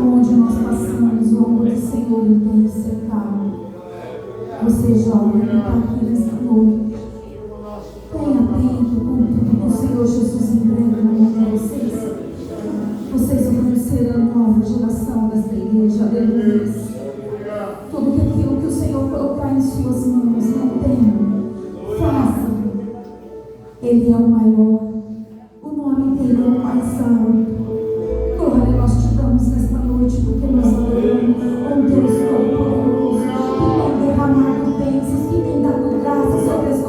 Onde nós passamos, o amor do Senhor tem nos cercado. Você, jovem, que está aqui nesta noite, tenha tempo com tudo que o Senhor Jesus entrega na mão de vocês. Vocês vão ser a nova geração desta igreja. Aleluia. Tudo aquilo que o Senhor colocar em suas mãos, não tenha. Faça. Ele é o maior. O nome dele é o mais alto. Glória nós te damos nesta noite, porque nós adoramos um Deus todo-poderoso, que tem derramado bênçãos, que tem dado graça sobre as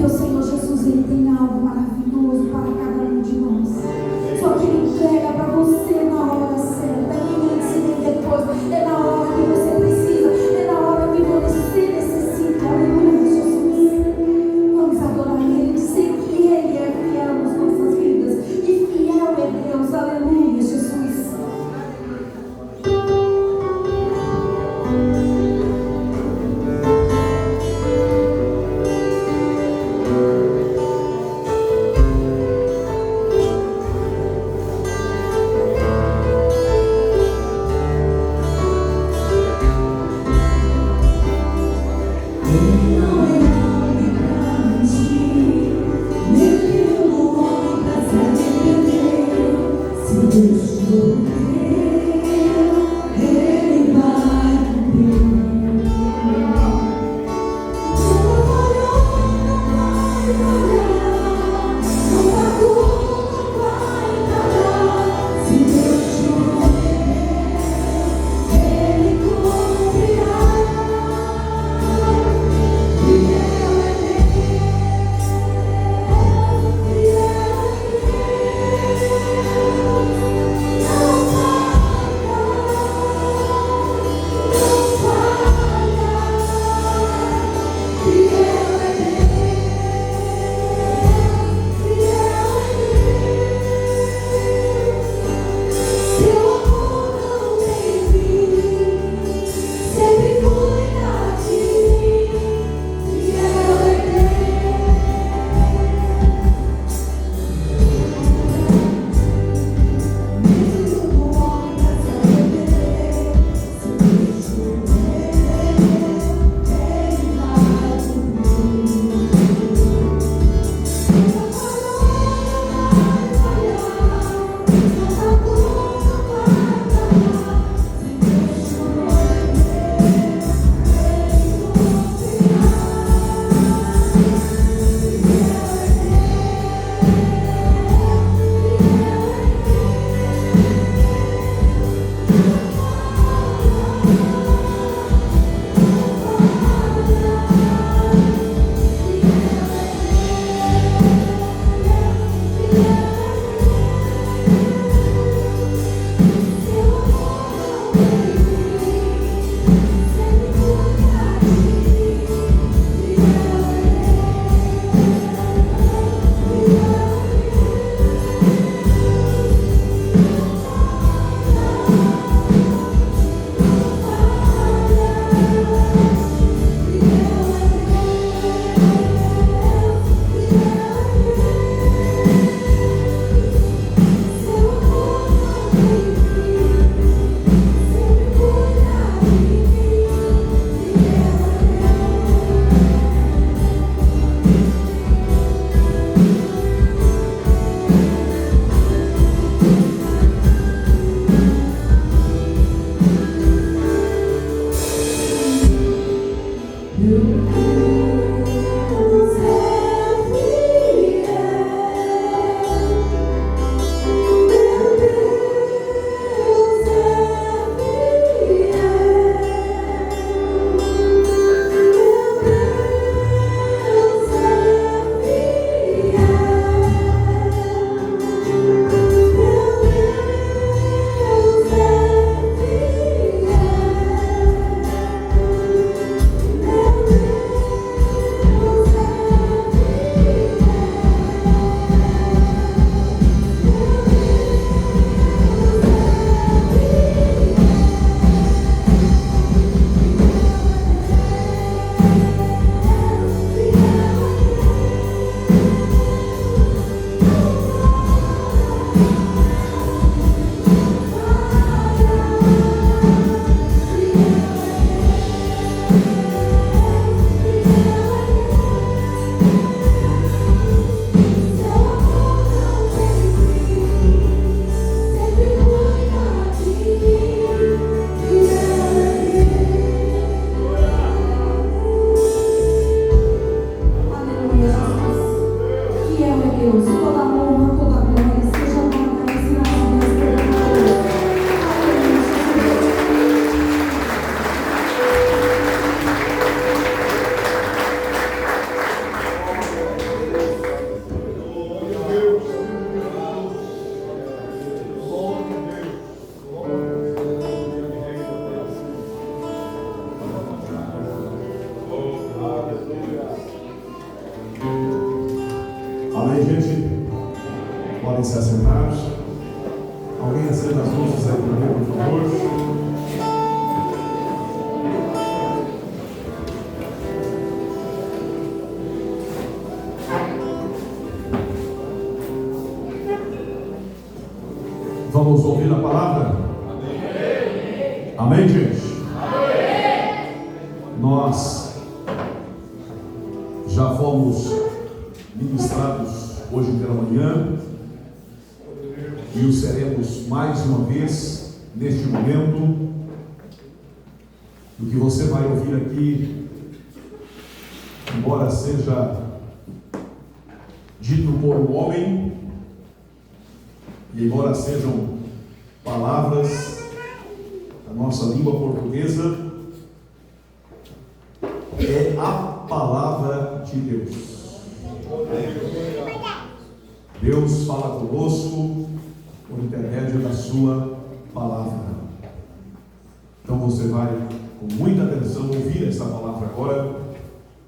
Porque o Senhor Jesus, Ele tem algo maravilhoso para cada um de nós. Só que Ele entrega para você na hora certa, nem antes e nem depois. É na hora que você precisa, é na hora que você necessita. Aleluia, Jesus. Vamos adorar Ele, dizer que Ele é fiel nas nossas vidas. E fiel é Deus, aleluia, Jesus. Amém, gente? Podem se assentar. Alguém acenda as luzes aí para mim, por favor. Vamos ouvir a palavra? Amém, amém, gente? Amém. Nós já fomos ministrados hoje pela manhã e o seremos mais uma vez neste momento. O que você vai ouvir aqui, embora seja dito por um homem, e embora sejam palavras da nossa língua portuguesa, é a palavra de Deus. Deus fala conosco por intermédio da sua palavra. Então você vai com muita atenção ouvir essa palavra agora.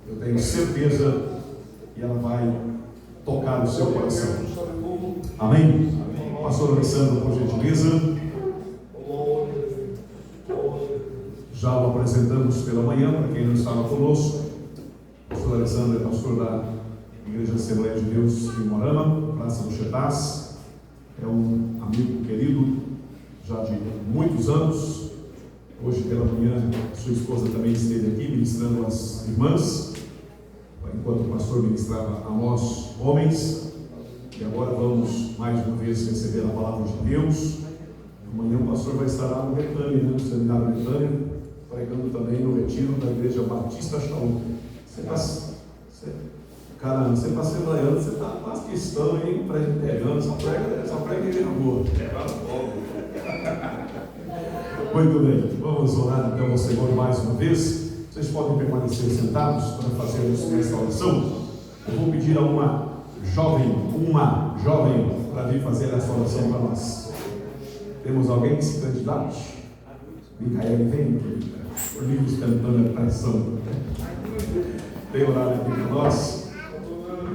Eu tenho certeza que ela vai tocar o seu coração. Amém? Pastor Alessandro, por gentileza. Já o apresentamos pela manhã, para quem não estava conosco. O pastor Alessandro é pastor da Igreja Assembleia de Deus em Moarama, Praça do Chetás. É um amigo querido, já de muitos anos. Hoje pela manhã, sua esposa também esteve aqui ministrando às irmãs, enquanto o pastor ministrava a nós, homens. E agora vamos mais uma vez receber a palavra de Deus. Amanhã o pastor vai estar lá no Betânia, no seminário Betânia, pregando também no retiro da Igreja Batista Shaul. Caramba, você está assembleando, você está quase cristão aí, presbiteriano, só prega igreja boa. Muito bem, vamos orar então ao Senhor mais uma vez. Vocês podem permanecer sentados para fazermos esta oração. Eu vou pedir a uma jovem para vir fazer essa oração para nós. Temos alguém que se candidate? Micael, vem, livros cantando a traição. Tem horário aqui para nós.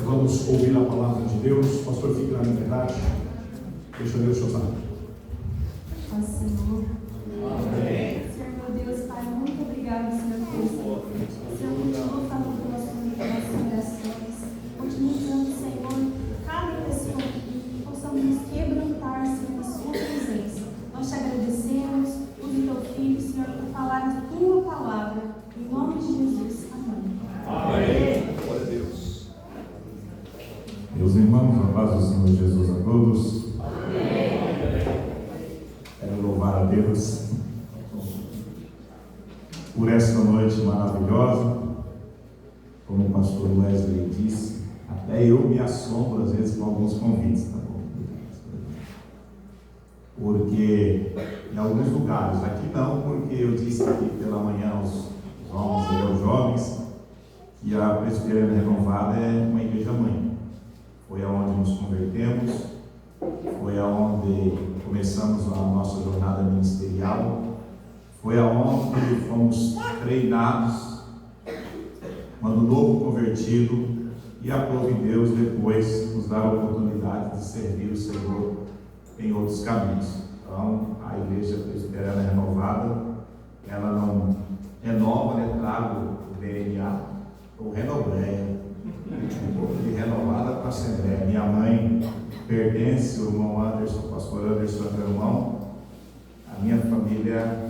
Vamos ouvir a palavra de Deus. Pastor, fique na liberdade. Deixa Deus te usar. Ó Senhor. Amém. Senhor, meu Deus, Pai, muito obrigado, Senhor, por isso. Senhor, continua falando conosco nas orações. Continua usando, Senhor, cada pessoa aqui, que possamos nos quebrantar, Senhor, na sua presença. Nós te agradecemos, use teu filho, Senhor, por falar a tua palavra. Em nome de Jesus. Amém. Amém. Glória a Deus. Meus irmãos, a paz do Senhor Jesus a todos. Amém. Quero louvar a Deus por esta noite maravilhosa. Como o pastor Wesley disse, até eu me assombro às vezes com alguns convites, tá bom? Porque em alguns lugares, aqui não, porque eu disse aqui pela manhã aos homens e aos jovens que a Presbiteriana Renovada é uma igreja mãe. Foi aonde nos convertemos, foi aonde começamos a nossa jornada ministerial, foi aonde fomos treinados quando novo convertido, e aprove Deus depois nos dar a oportunidade de servir o Senhor em outros caminhos. Então, a Igreja Presbiteriana Renovada, ela não renova, né? Trago o DNA, ou Renobreia, de renovada para a Assembleia. Minha mãe pertence, o irmão Anderson, o pastor Anderson, meu irmão, a minha família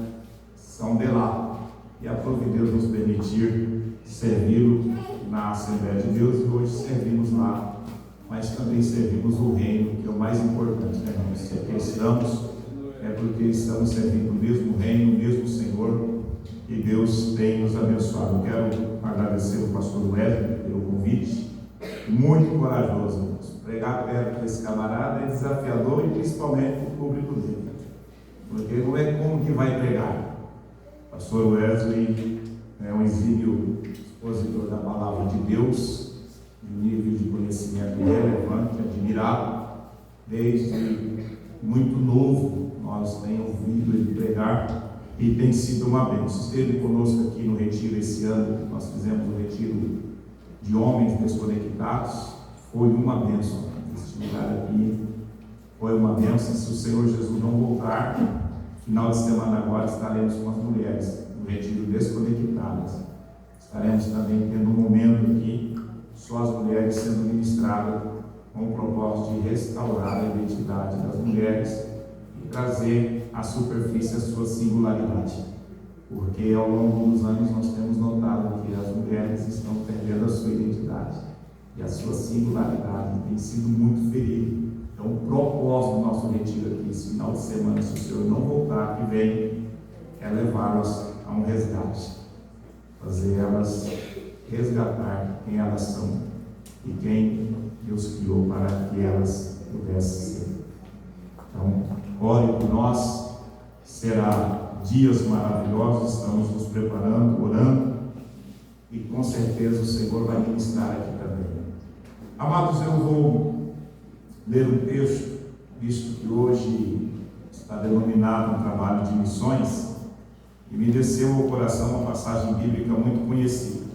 são de lá, e aprove Deus nos permitir servi-lo na Assembleia de Deus, e hoje servimos lá, mas também servimos o reino, que é o mais importante, né, irmãos? Se aqui estamos, é porque estamos servindo o mesmo reino, o mesmo Senhor, e Deus tem nos abençoado. Eu quero agradecer ao pastor Wesley pelo convite, muito corajoso, irmãos. Pregar perto desse camarada é desafiador, e principalmente para o público dele, porque não é como que vai pregar. O pastor Wesley é um exímio expositor da palavra de Deus, um nível de conhecimento relevante, admirável. Desde muito novo nós temos ouvido ele pregar e tem sido uma bênção. Esteve conosco aqui no retiro esse ano. Nós fizemos o retiro de homens desconectados, foi uma bênção. Este lugar aqui foi uma bênção. Se o Senhor Jesus não voltar, final de semana agora estaremos com as mulheres no retiro desconectadas. Estaremos também tendo um momento aqui, só as mulheres sendo ministradas, com o propósito de restaurar a identidade das mulheres e trazer à superfície a sua singularidade. Porque ao longo dos anos nós temos notado que as mulheres estão perdendo a sua identidade e a sua singularidade tem sido muito ferida. Então o propósito do nosso retiro aqui, esse final de semana, se o Senhor não voltar, que vem, é levá-las a um resgate, fazer elas resgatar quem elas são e quem Deus criou para que elas pudessem ser. Então, ore por nós, será dias maravilhosos, estamos nos preparando, orando, e com certeza o Senhor vai ministrar aqui também. Amados, eu vou ler um texto, visto que hoje está denominado um trabalho de missões, e me desceu ao coração uma passagem bíblica muito conhecida.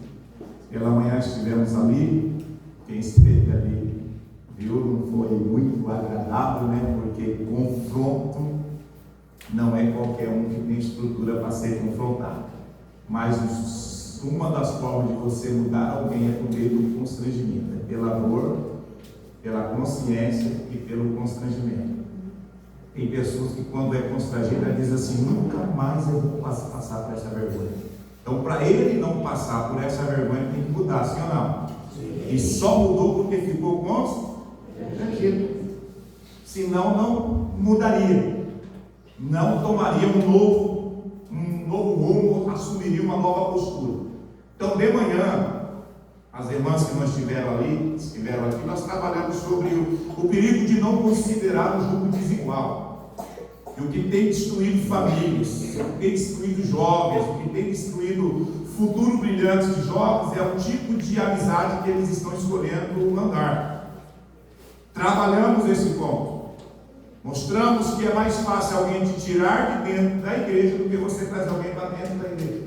Pela manhã estivemos ali, quem esteve ali viu, não foi muito agradável, né? Porque confronto não é qualquer um que tem estrutura para ser confrontado. Mas uma das formas de você mudar alguém é por meio do constrangimento, é pela dor, pela consciência e pelo constrangimento. Tem pessoas que quando é constrangida dizem assim: nunca mais eu vou passar por essa vergonha. Então, para ele não passar por essa vergonha, tem que mudar, sim ou não? Sim. E só mudou porque ficou constrangido. Senão não mudaria, não tomaria um novo rumo, assumiria uma nova postura. Então, de manhã, as irmãs que não estiveram aqui, nós trabalhamos sobre o perigo de não considerar o jugo desigual. E o que tem destruído famílias, o que tem destruído jovens, o que tem destruído futuro brilhante de jovens é o tipo de amizade que eles estão escolhendo mandar. Trabalhamos esse ponto. Mostramos que é mais fácil alguém te tirar de dentro da igreja do que você trazer alguém para dentro da igreja.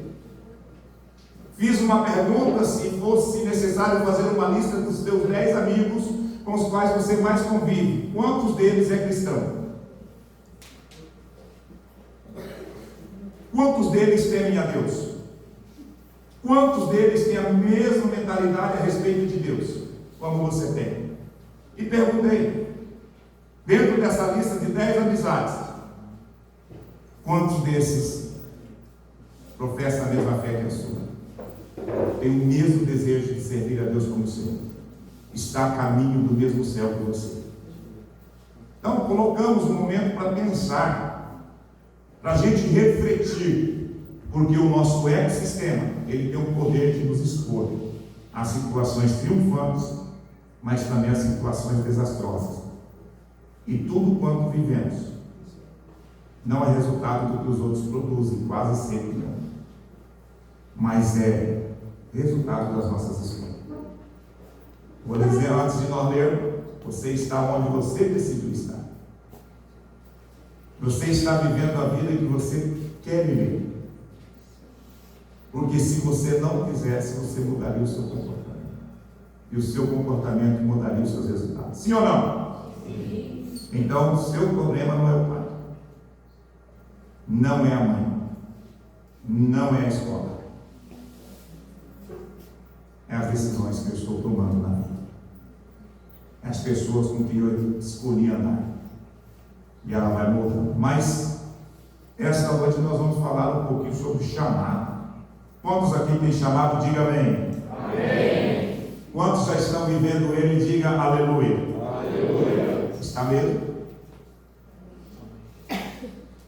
Fiz uma pergunta: se fosse necessário fazer uma lista dos teus 10 amigos com os quais você mais convive, quantos deles é cristão? Quantos deles temem a Deus? Quantos deles têm a mesma mentalidade a respeito de Deus, como você tem? E perguntei, dentro dessa lista de 10 amizades, quantos desses professam a mesma fé que a sua? Tem o mesmo desejo de servir a Deus como o Senhor, está a caminho do mesmo céu que você. Então colocamos um momento para pensar, para a gente refletir, porque o nosso ecossistema, ele tem o poder de nos expor a situações triunfantes, mas também a situações desastrosas. E tudo quanto vivemos não é resultado do que os outros produzem, quase sempre não, mas é resultado das nossas escolhas. Vou dizer antes de nós lermos: você está onde você decidiu estar. Você está vivendo a vida que você quer viver. Porque se você não quisesse, você mudaria o seu comportamento. E o seu comportamento mudaria os seus resultados. Sim ou não? Sim. Então, o seu problema não é o pai, não é a mãe, não é a escola. É as decisões que eu estou tomando na vida. É as pessoas com quem eu escolhi andar. E ela vai mudando. Mas esta noite nós vamos falar um pouquinho sobre chamado. Quantos aqui têm chamado? Diga amém. Amém. Quantos já estão vivendo ele? Diga aleluia. Aleluia. Está mesmo?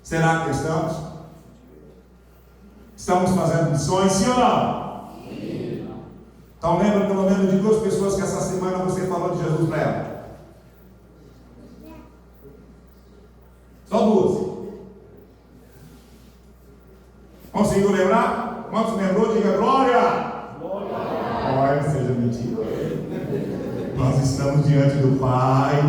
Será que estamos? Estamos fazendo missões, sim ou não? Sim. Então lembra pelo menos de 2 pessoas que essa semana você falou de Jesus para ela. Só 2. Conseguiu lembrar? Quantos lembrou? Diga glória! Glória seja mentira. Nós estamos diante do Pai,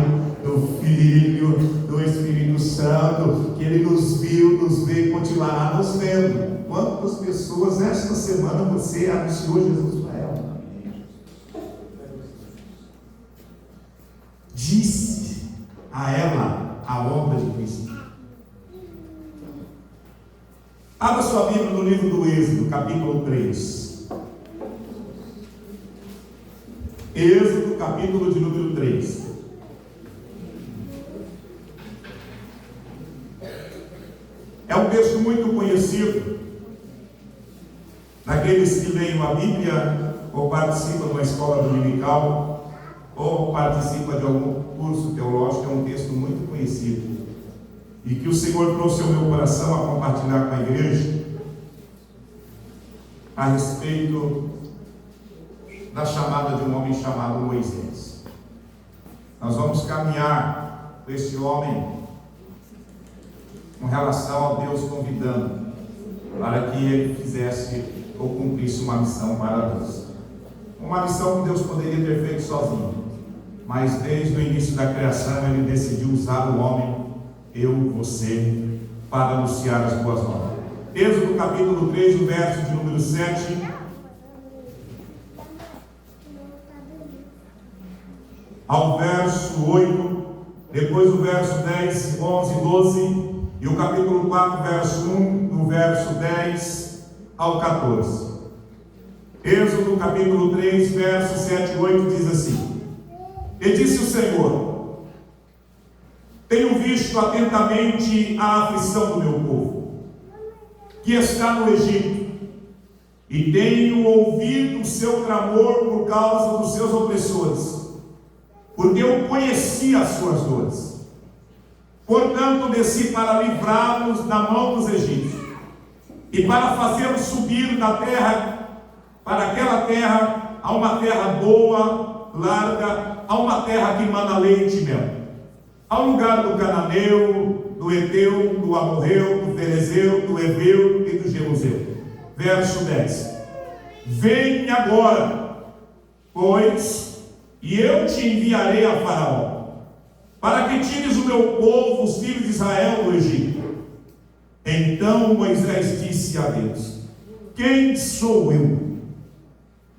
do Filho, do Espírito Santo, que Ele nos viu, nos vê e continuará nos vendo. Quantas pessoas esta semana você anunciou Jesus para ela? a ela a obra de Cristo. Abra sua Bíblia no livro do Êxodo, capítulo 3. Êxodo, capítulo de número 3. É um texto muito conhecido daqueles que leem a Bíblia, ou participam de uma escola dominical, ou participam de algum curso teológico. É um texto muito conhecido e que o Senhor trouxe ao meu coração a compartilhar com a igreja a respeito da chamada de um homem chamado Moisés. Nós vamos caminhar com esse homem com relação a Deus convidando para que ele fizesse ou cumprisse uma missão para Deus. Uma missão que Deus poderia ter feito sozinho, mas desde o início da criação ele decidiu usar o homem, eu, você, para anunciar as boas novas. Êxodo capítulo 3, o verso de número 7. Ao verso 8, depois o verso 10, 11, 12, e o capítulo 4, verso 1, do verso 10 ao 14. Êxodo capítulo 3, verso 7 e 8 diz assim: E disse o Senhor: tenho visto atentamente a aflição do meu povo, que está no Egito, e tenho ouvido o seu clamor por causa dos seus opressores, porque eu conheci as suas dores. Portanto, desci para livrá-los da mão dos egípcios, e para fazê-los subir da terra, para aquela terra, a uma terra boa, larga, a uma terra que mana leite e mel, ao lugar do cananeu, do Eteu, do Amorreu, do Ferezeu, do Heveu e do Jebuseu. Verso 10: Vem agora, pois, e eu te enviarei a Faraó, para que tires o meu povo, os filhos de Israel, do Egito. Então Moisés disse a Deus: quem sou eu,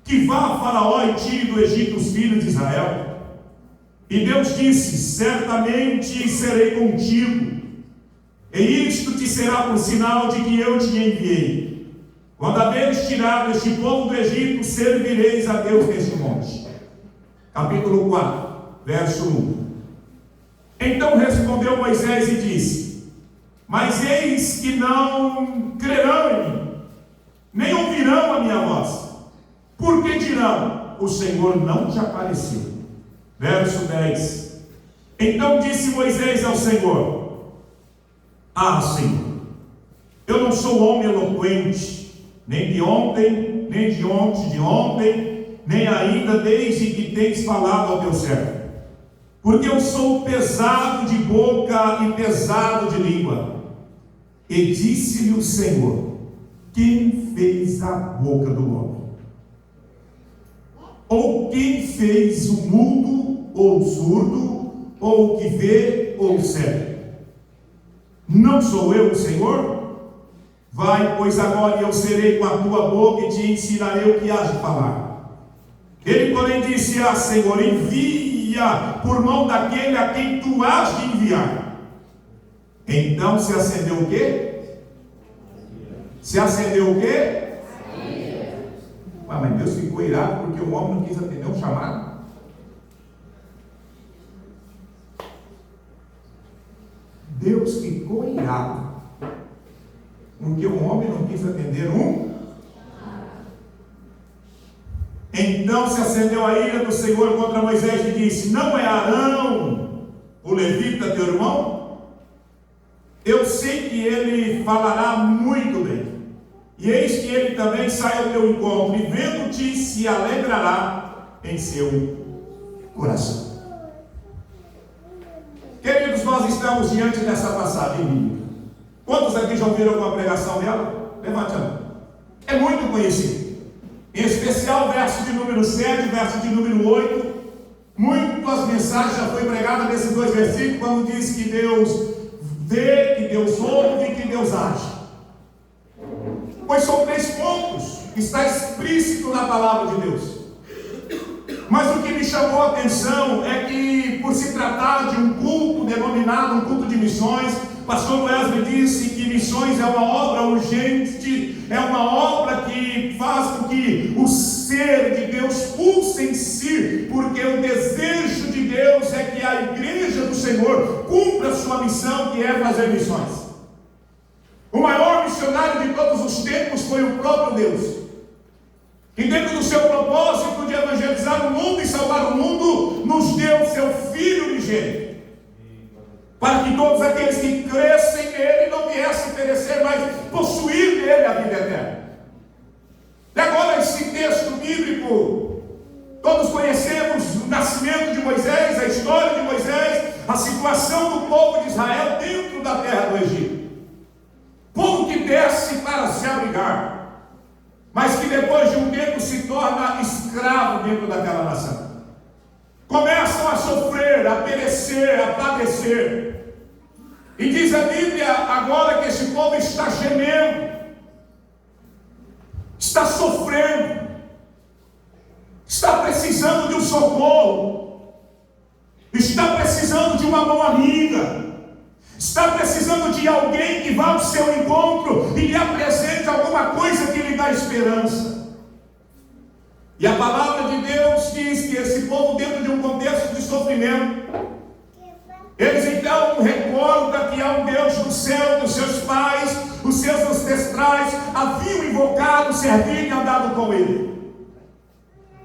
que vá a Faraó e tire do Egito os filhos de Israel? E Deus disse: certamente serei contigo, e isto te será por sinal de que eu te enviei. Quando haveres tirado este povo do Egito, servireis a Deus neste monte. Capítulo 4, verso 1. Então respondeu Moisés e disse: mas eis que não crerão em mim, nem ouvirão a minha voz, porque dirão: o Senhor não te apareceu. Verso 10. Então disse Moisés ao Senhor: ah, Senhor, eu não sou homem eloquente, nem de ontem, nem de ontem, nem ainda desde que tens falado ao teu servo, porque eu sou pesado de boca e pesado de língua. E disse-lhe o Senhor: quem fez a boca do homem? Ou quem fez o mudo, ou o surdo, ou o que vê, ou o cego? Não sou eu o Senhor? Vai, pois agora eu serei com a tua boca e te ensinarei o que has de falar. Ele, porém, disse: ah, Senhor, envia por mão daquele a quem tu has de enviar. Então se acendeu o quê? Se acendeu o quê? Mas Deus ficou irado porque o homem não quis atender um chamado. Deus ficou irado porque o homem não quis atender um. Então se acendeu a ira do Senhor contra Moisés e disse: não é Arão, o levita, teu irmão? Eu sei que ele falará muito bem, e eis que ele também sai ao teu encontro, e vendo-te se alegrará em seu coração. Queridos, nós estamos diante dessa passagem bíblica. Quantos aqui já ouviram alguma pregação dela? Levante a mão. É muito conhecido. Em especial o verso de número 7, verso de número 8. Muitas mensagens já foi pregada nesses dois versículos, quando diz que Deus vê, que Deus ouve, que Deus age. Pois são três pontos que está explícito na palavra de Deus. Mas o que me chamou a atenção é que, por se tratar de um culto denominado um culto de missões, pastor Wesley disse que missões é uma obra urgente, é uma obra que faz com que o ser de Deus pulse em si, porque o desejo de Deus é que a igreja do Senhor cumpra a sua missão, que é fazer missões. O maior missionário de todos os tempos foi o próprio Deus, que dentro do seu propósito de evangelizar o mundo e salvar o mundo, nos deu seu Filho unigênito, para que todos aqueles que crescem nele não viessem perecer, mas possuir nele a vida eterna. E agora esse texto bíblico, todos conhecemos o nascimento de Moisés, a história de Moisés, a situação do povo de Israel dentro da terra do Egito. Povo que desce para se abrigar, mas que depois de um tempo se torna escravo dentro daquela nação. Começam a sofrer, a perecer, a padecer. E diz a Bíblia agora que esse povo está gemendo, está sofrendo, está precisando de um socorro, está precisando de uma mão amiga, está precisando de alguém que vá ao seu encontro e lhe apresente alguma coisa que lhe dá esperança. E a palavra de Deus diz que esse povo, dentro de um contexto de sofrimento, eles então recordam que há um Deus do céu, dos seus pais, os seus ancestrais haviam invocado, servido e andado com ele.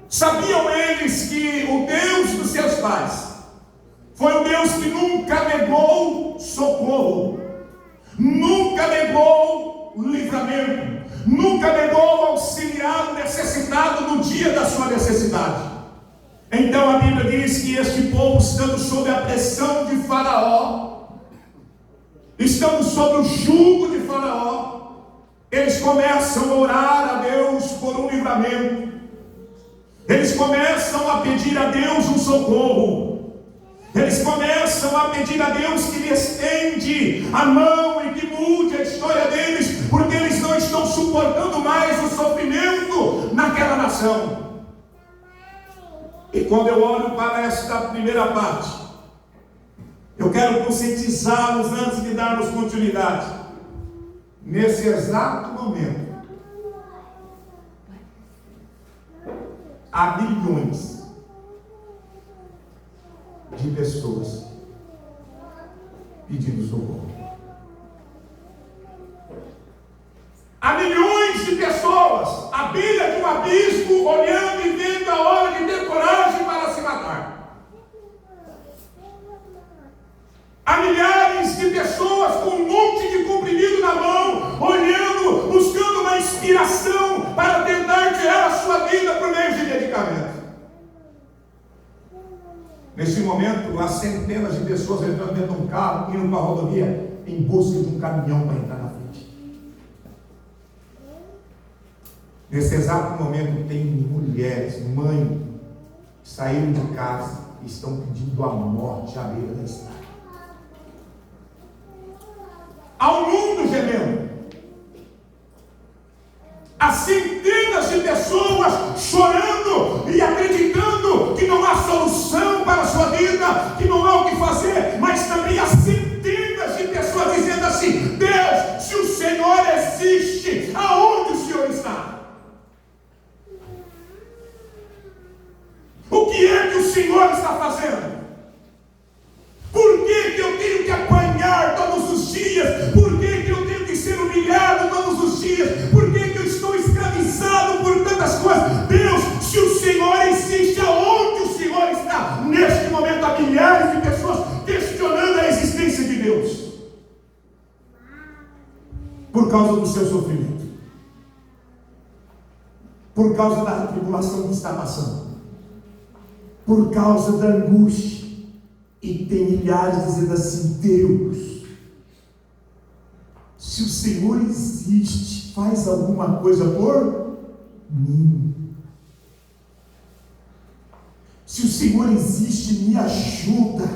Sabiam eles que o Deus dos seus pais foi um Deus que nunca negou socorro, nunca negou livramento, nunca negou auxiliar o necessitado no dia da sua necessidade. Então a Bíblia diz que este povo, estando sob a pressão de Faraó, estando sob o jugo de Faraó, eles começam a orar a Deus por um livramento, eles começam a pedir a Deus um socorro. Eles começam a pedir a Deus que lhe estende a mão e que mude a história deles, porque eles não estão suportando mais o sofrimento naquela nação. E quando eu olho para esta primeira parte, eu quero conscientizá-los antes de darmos continuidade. Nesse exato momento, há milhões de pessoas pedindo socorro. Há milhões de pessoas à beira de um abismo, olhando e vendo a hora de ter coragem para se matar. Há milhares de pessoas com um monte de comprimido na mão, olhando, buscando uma inspiração para tentar tirar a sua vida por meio de medicamentos. Neste momento, há centenas de pessoas entrando dentro de um carro, indo para a rodovia, em busca de um caminhão para entrar na frente. Nesse exato momento, tem mulheres, mães, que saíram de casa e estão pedindo a morte à beira da estrada. Há um mundo gemendo. Há centenas de pessoas chorando e acreditando que não há solução para a sua vida, que não há o que fazer, mas também há centenas de pessoas dizendo assim: Deus, se o Senhor existe, aonde o Senhor está? O que é que o Senhor está fazendo? Por que eu tenho que apanhar todos os dias? Por que eu tenho que ser humilhado todos os dias? Por que eu estou escravizado por tantas coisas? Deus, se o Senhor existe, aonde o Senhor está? Neste momento há milhares de pessoas questionando a existência de Deus, por causa do seu sofrimento, por causa da tribulação que está passando, por causa da angústia. E tem milhares dizendo assim: Deus, se o Senhor existe, faz alguma coisa por mim. Se o Senhor existe, me ajuda.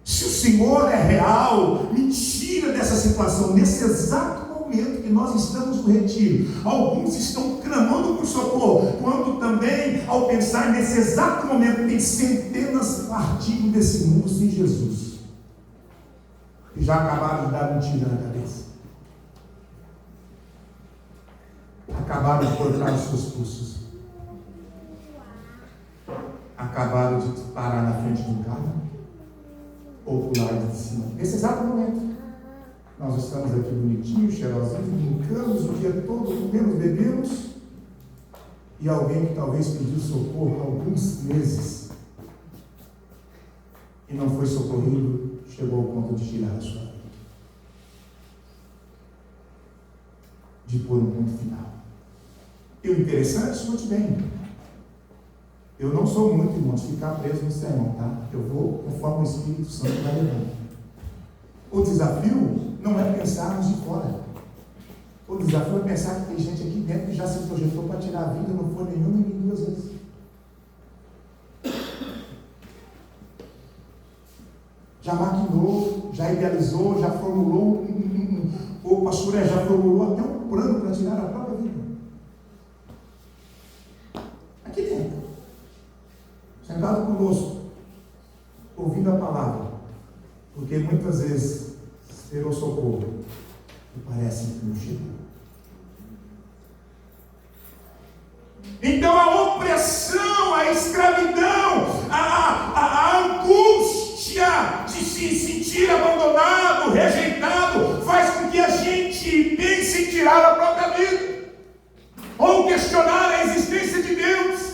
Se o Senhor é real, me tira dessa situação. Nesse exato momento, momento que nós estamos no retiro, alguns estão clamando por socorro, quando também, ao pensar nesse exato momento, tem centenas partindo desse mundo sem Jesus, que já acabaram de dar um tiro na cabeça, acabaram de cortar os seus pulsos, acabaram de parar na frente de um carro ou pular de cima. Nesse exato momento, nós estamos aqui bonitinhos, cheirosinhos, brincamos o dia todo, comemos, bebemos, e alguém que talvez pediu socorro há alguns meses e não foi socorrido, chegou ao ponto de tirar a sua vida, de pôr um ponto final. E o interessante, escute bem, eu não sou muito, irmão, de ficar preso no sermão, tá? Eu vou conforme o Espírito Santo vai levando. O desafio não é pensarmos de fora. O desafio é pensar que tem gente aqui dentro que já se projetou para tirar a vida, não foi nenhuma nem duas vezes. Já maquinou, já idealizou, já formulou, o pastor já formulou até um plano para tirar a própria vida. Aqui dentro. Sentado conosco, ouvindo a palavra, porque muitas vezes esperou socorro e parece que não chegou. Então a opressão, a escravidão, a angústia de se sentir abandonado, rejeitado, faz com que a gente pense em tirar a própria vida, ou questionar a existência de Deus,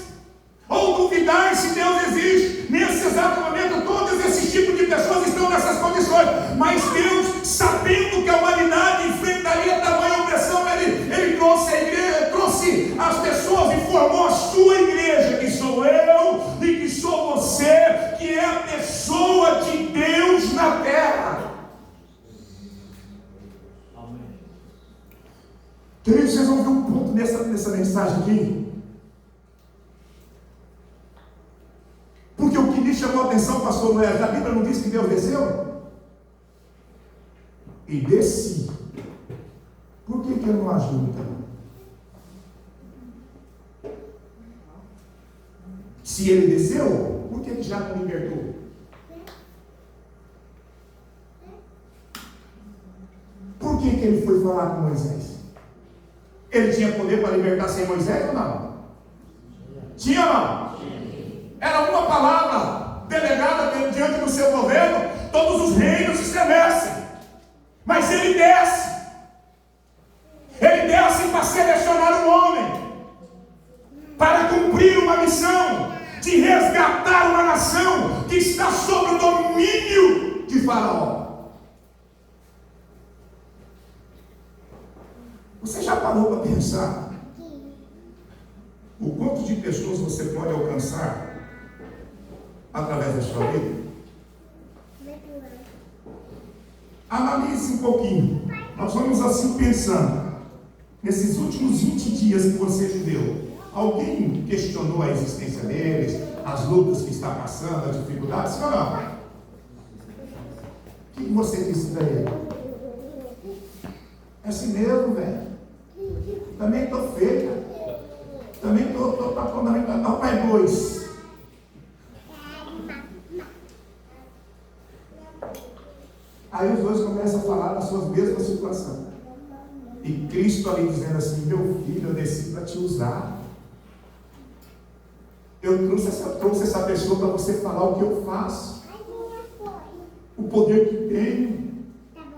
ou duvidar se Deus existe. Nesse exato momento, todos esses tipos de pessoas estão nessas condições, mas Deus, sabendo que a humanidade enfrentaria tamanha opressão, Ele trouxe a igreja, trouxe as pessoas e formou a sua igreja, que sou eu e que sou você, que é a pessoa de Deus na terra. Queridos, vocês vão ver um ponto nessa mensagem aqui. Porque o que me chamou a atenção, pastor Noé, a Bíblia não diz que Deus desceu? E desci. Por que ele não agiu então? Se ele desceu, por que ele já não libertou? Por que ele foi falar com Moisés? Ele tinha poder para libertar sem Moisés ou não? Tinha ou não? Era uma palavra delegada diante do seu governo, todos os reinos estremecem. Mas ele desce. Ele desce para selecionar um homem, para cumprir uma missão de resgatar uma nação que está sob o domínio de Faraó. Você já parou para pensar o quanto de pessoas você pode alcançar através da sua vida? Analise um pouquinho. Nós vamos assim pensando. Nesses últimos 20 dias que você viveu, alguém questionou a existência deles, as lutas que está passando, as dificuldades? Sim ou não? O que você disse para ele? É assim mesmo, velho. Também estou feia. Também estou fundamental. Pai 2. Aí os dois começam a falar das suas mesmas situações. E Cristo ali dizendo assim: meu filho, eu desci para te usar. Eu trouxe essa pessoa para você falar o que eu faço, o poder que tenho,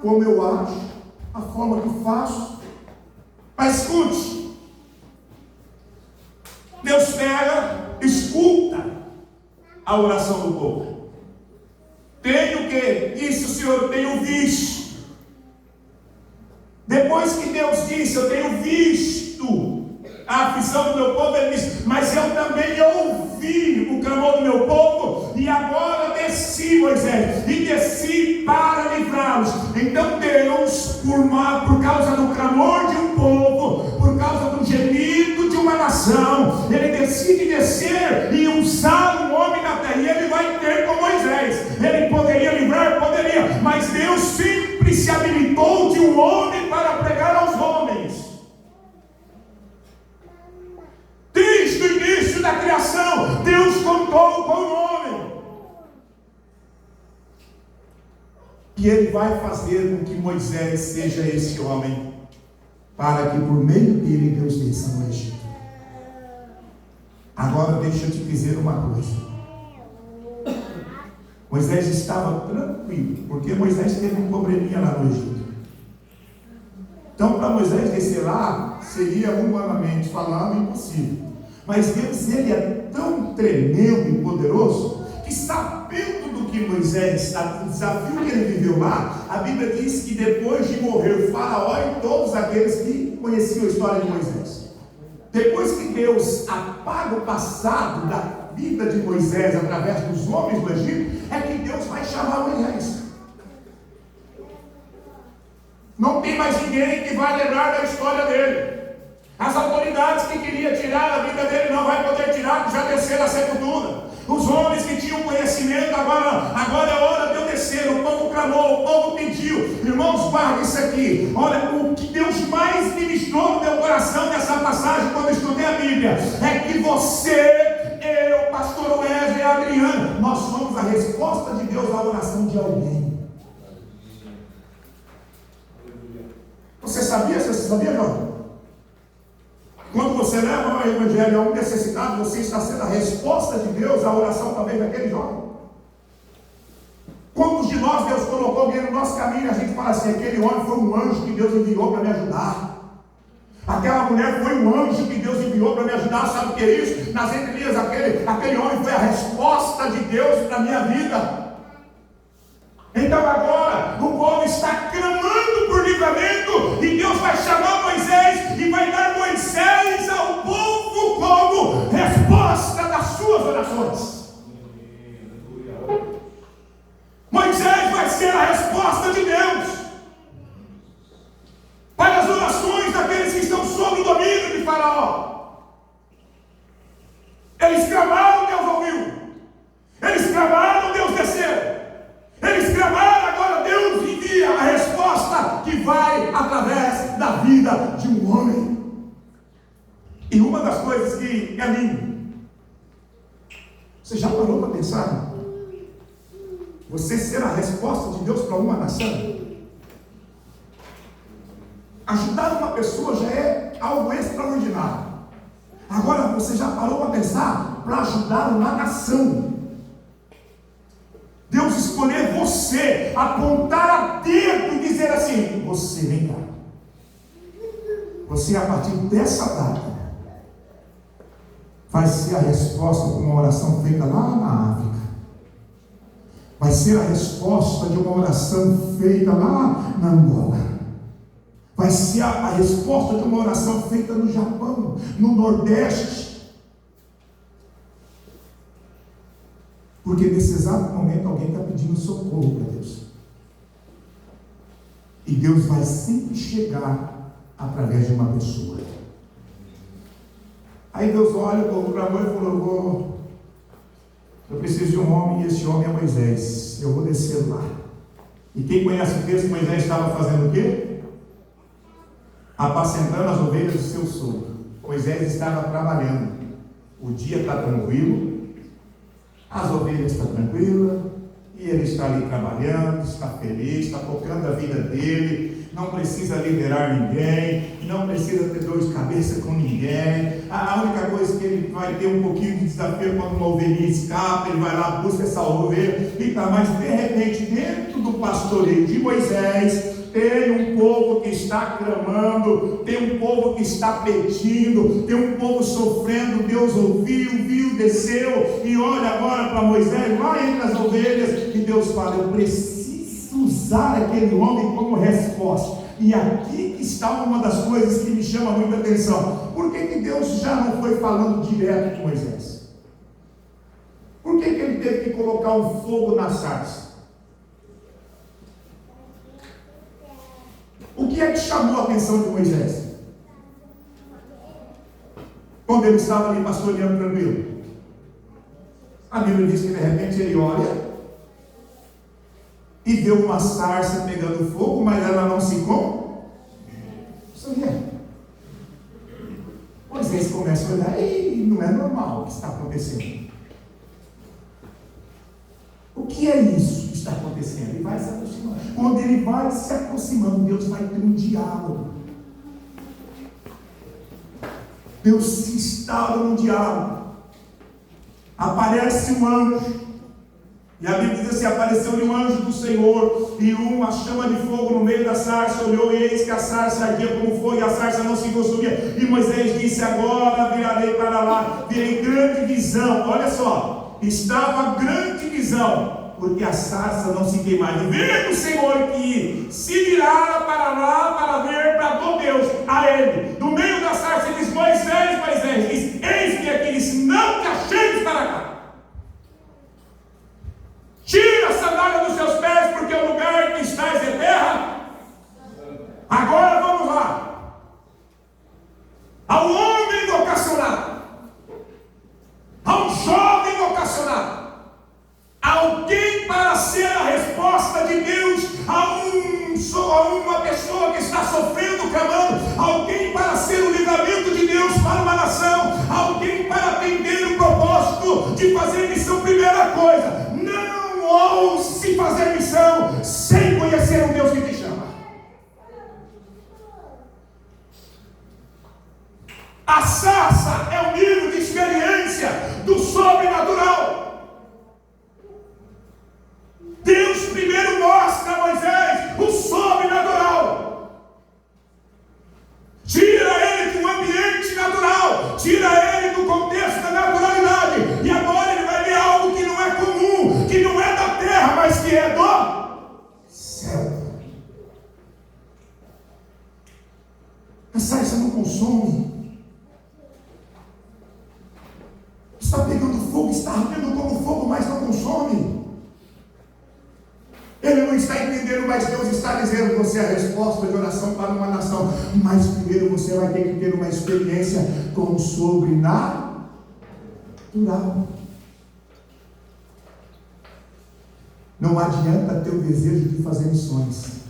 como eu acho, a forma que faço. Mas escute, Deus pega, escuta a oração do povo. Tenho que, isso, Senhor, eu tenho visto. Depois que Deus disse, eu tenho visto a aflição do meu povo, ele disse, mas eu também ouvi o clamor do meu povo, e agora desci, Moisés, e desci para livrá-los. Então Deus, por causa do clamor de um povo, por causa do gemido de uma nação, ele decide descer e usar um homem na terra, e ele vai ter com Moisés. Ele poderia livrar? Poderia, mas Deus sempre se habilitou de um homem para pregar aos que ele vai fazer com que Moisés seja esse homem, para que por meio dele Deus desça no Egito. Agora deixa eu te dizer uma coisa. Moisés estava tranquilo, porque Moisés teve um probleminha lá no Egito. Então, para Moisés descer lá, seria humanamente falando impossível. Mas Deus, ele é tão tremendo e poderoso, que sabendo do que Moisés, o desafio que ele viveu lá, a Bíblia diz que depois de morrer o Faraó e todos aqueles que conheciam a história de Moisés, depois que Deus apaga o passado da vida de Moisés através dos homens do Egito, é que Deus vai chamar Moisés. Não tem mais ninguém que vai lembrar da história dele. As autoridades que queriam tirar a vida dele não vai poder tirar, que já desceram a sepultura. Os homens que tinham conhecimento, agora é hora de eu descer. O povo clamou, o povo pediu. Irmãos, guarda isso aqui. Olha, o que Deus mais ministrou no meu coração nessa passagem, quando eu estudei a Bíblia, é que você, eu, pastor Wesley e Adriana, nós somos a resposta de Deus à oração de alguém. Você sabia, João? Quando você leva o evangelho a um necessitado, você está sendo a resposta de Deus à oração também daquele jovem. Quantos de nós Deus colocou alguém no nosso caminho e a gente fala assim: aquele homem foi um anjo que Deus enviou para me ajudar. Aquela mulher foi um anjo que Deus enviou para me ajudar. Sabe o que é isso? Nas entrelinhas, aquele homem foi a resposta de Deus para a minha vida. Então agora o povo está clamando por livramento, e Deus vai chamar Moisés e vai dar Moisés ao povo como resposta das suas orações. Moisés vai ser a resposta de Deus para as orações daqueles que estão sob o domínio de Faraó. Eles clamaram, Deus ouviu. Eles clamaram, Deus desceu. Eles clamaram, agora Deus envia a resposta que vai através da vida de um homem. E uma das coisas que é lindo, você já parou para pensar? Você ser a resposta de Deus para uma nação? Ajudar uma pessoa já é algo extraordinário. Agora você já parou para pensar para ajudar uma nação? Deus escolher você, apontar a dedo e dizer assim: você, vem cá. Você, a partir dessa data, vai ser a resposta para uma oração feita lá na África. Vai ser a resposta de uma oração feita lá na Angola. Vai ser a resposta de uma oração feita no Japão, no Nordeste. Porque nesse exato momento alguém está pedindo socorro para Deus. E Deus vai sempre chegar através de uma pessoa. Aí Deus olha para a mãe e falou: eu preciso de um homem, e esse homem é Moisés. Eu vou descer lá. E quem conhece o texto, Moisés estava fazendo o quê? Apacentando as ovelhas do seu sogro. Moisés estava trabalhando. O dia está tranquilo, as ovelhas estão tranquilas, e ele está ali trabalhando, está feliz, está tocando a vida dele, não precisa liderar ninguém, não precisa ter dor de cabeça com ninguém. A única coisa que ele vai ter um pouquinho de desafio quando uma ovelhinha escapa, ele vai lá, busca essa ovelha, e está mais de repente dentro do pastoreio de Moisés. Tem um povo que está clamando, tem um povo que está pedindo, tem um povo sofrendo. Deus ouviu, viu, desceu e olha agora para Moisés lá entre as ovelhas, e Deus fala: eu preciso usar aquele homem como resposta. E aqui está uma das coisas que me chama muita atenção. Por que Deus já não foi falando direto com Moisés? Por que ele teve que colocar um fogo na sarça? O que é que chamou a atenção de Moisés? Quando ele estava ali pastoreando tranquilo. A Bíblia diz que de repente ele olha e vê uma sarça pegando fogo, mas ela não se consome. Moisés começa a olhar e não é normal o que está acontecendo. O que é isso que está acontecendo? Ele vai se aproximando. Quando ele vai se aproximando, Deus vai ter um diálogo. Deus se instala num diálogo. Aparece um anjo. E a Bíblia diz assim: apareceu-lhe um anjo do Senhor, e uma chama de fogo no meio da sarça. Olhou, e eis que a sarça ardia como fogo, e a sarça não se consumia. E Moisés disse: agora virarei para lá, virei grande visão. Olha só, estava grande visão, porque a sarça não se queimava. E vendo o Senhor que se virara para lá para ver, bradou Deus a ele, no meio da sarça, e diz: Moisés, Moisés, diz: eis-me aqui, diz: não te achegues para cá. Tira a sandália dos seus pés, porque o lugar que estás é terra. Agora vamos lá. Ao homem vocacionado, ao jovem vocacionado, alguém para ser a resposta de Deus a uma pessoa que está sofrendo, clamando, alguém para ser o livramento de Deus para uma nação, alguém para atender o propósito de fazer missão. Primeira coisa, não ouse fazer missão sem conhecer o Deus que te chama. A sarça é o nível de experiência do sobrenatural. Deus primeiro mostra a Moisés o sobrenatural. Tira ele de um ambiente natural, tira ele do contexto da naturalidade, e agora ele vai ver algo que não é comum, que não é da terra, mas que é do céu. A sarça não consome. Está pegando fogo, está ardendo como fogo, mas não consome. Ele não está entendendo, mas Deus está dizendo: você é a resposta de oração para uma nação. Mas primeiro você vai ter que ter uma experiência com o sobrenatural. Não adianta ter o desejo de fazer missões.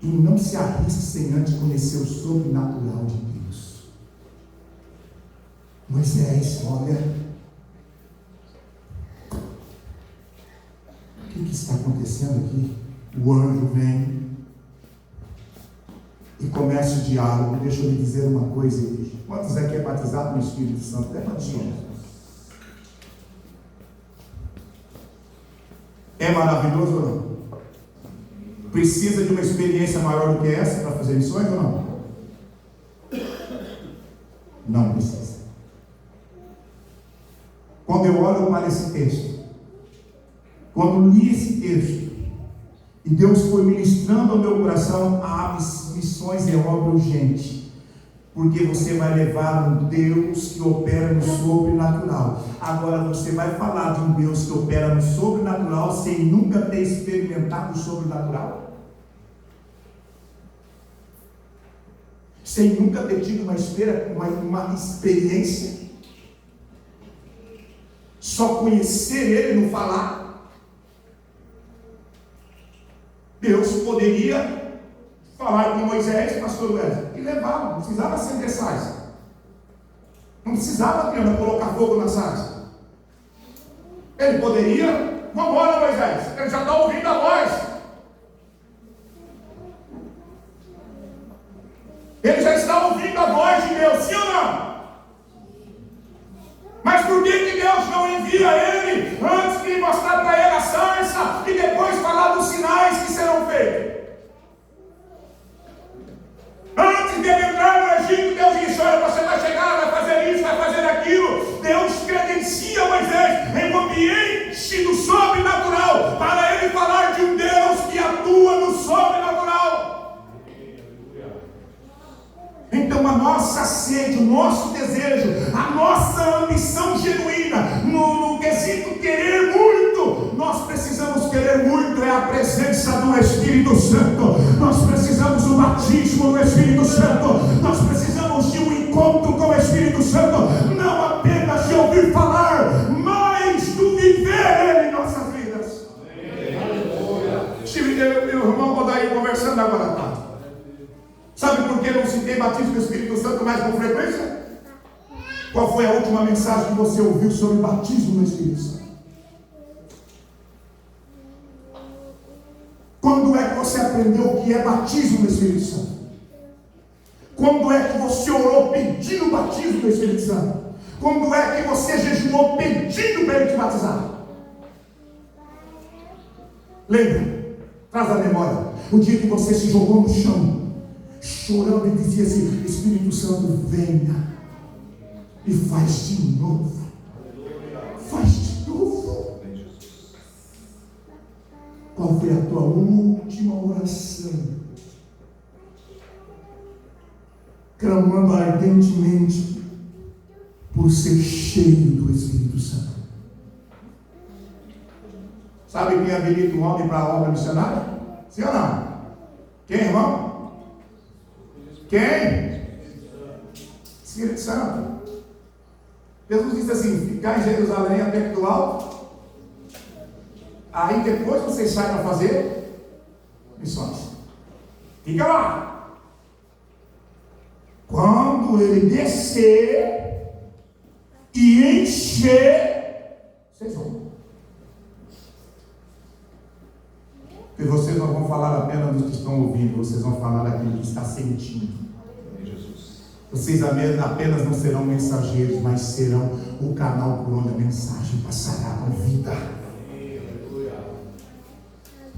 Tu não se arrisque sem antes conhecer o sobrenatural de Deus. Moisés, olha, o que está acontecendo aqui? O anjo vem e começa o diálogo. Deixa eu lhe dizer uma coisa, igreja. Quantos aqui é batizado no Espírito Santo? Levanta as mãos. É maravilhoso ou não? Precisa de uma experiência maior do que essa para fazer missões ou não? Não precisa. Quando eu olho para esse texto, quando li esse texto, e Deus foi ministrando ao meu coração, missões é obra urgente, porque você vai levar um Deus que opera no sobrenatural. Agora você vai falar de um Deus que opera no sobrenatural sem nunca ter experimentado o sobrenatural, sem nunca ter tido uma experiência, só conhecer Ele, não falar. Deus poderia falar com Moisés, pastor Wesley, e levá-lo, não precisava acender sarça, não precisava colocar fogo na sarça. Ele poderia: vamos embora, Moisés, ele já está ouvindo a voz, ele já está ouvindo a voz de Deus, sim ou não? Mas por que Deus não envia ele antes de mostrar para ele a sarça e depois falar dos sinais que serão feitos? Antes de ele entrar no Egito, Deus disse: olha, você vai chegar, vai fazer isso, vai fazer aquilo. Deus credencia Moisés em um ambiente do sobrenatural, para ele falar de um Deus que atua no sobrenatural. Então a nossa sede, o nosso desejo, a nossa ambição genuína, no quesito querer muito, nós precisamos querer muito, é a presença do Espírito Santo. Nós precisamos do batismo do Espírito Santo, nós precisamos de um encontro com o Espírito Santo, não apenas de ouvir falar, mas do viver ele em nossas vidas. Estive eu e o irmão Odair conversando agora à tarde. Sabe por que não se tem batismo do Espírito Santo mais com frequência? Qual foi a última mensagem que você ouviu sobre batismo no Espírito Santo? aprendeu o que é batismo no Espírito Santo? Quando é que você orou pedindo o batismo do Espírito Santo? Quando é que você jejuou pedindo para Ele te batizar? Lembra? Traz a memória. O dia que você se jogou no chão, chorando e dizia assim: Espírito Santo, venha e faz de novo. Faz de novo. Qual foi a tua última oração? Clamando ardentemente por ser cheio do Espírito Santo. Sabe quem habilita um homem para a obra missionária? Sim ou não? Quem, irmão? Quem? Espírito Santo. Jesus disse assim: ficar em Jerusalém até do alto. Aí depois você sai para fazer missões. Fica lá. Quando ele descer e encher, vocês vão. Porque vocês não vão falar apenas dos que estão ouvindo, vocês vão falar daquilo que está sentindo. Vocês apenas não serão mensageiros, mas serão o canal por onde a mensagem passará com vida.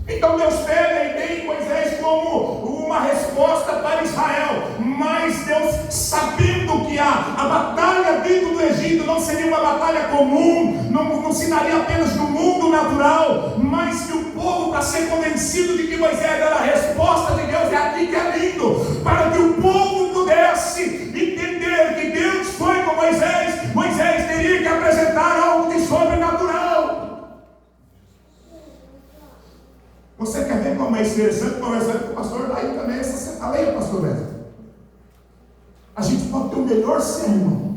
Então Deus pega e tem Moisés como uma resposta para Israel. Mas Deus, sabendo que a batalha dentro do Egito não seria uma batalha comum, não se daria apenas no mundo natural, mas que o povo, para ser convencido de que Moisés era a resposta de Deus, é aqui que é lindo, para que o povo pudesse entender que Deus foi com Moisés, Moisés teria que apresentar algo de sobrenatural. Você quer ver como é interessante conversar com o pastor? Aí também essa lei, pastor Beto. A gente pode ter o melhor sermão,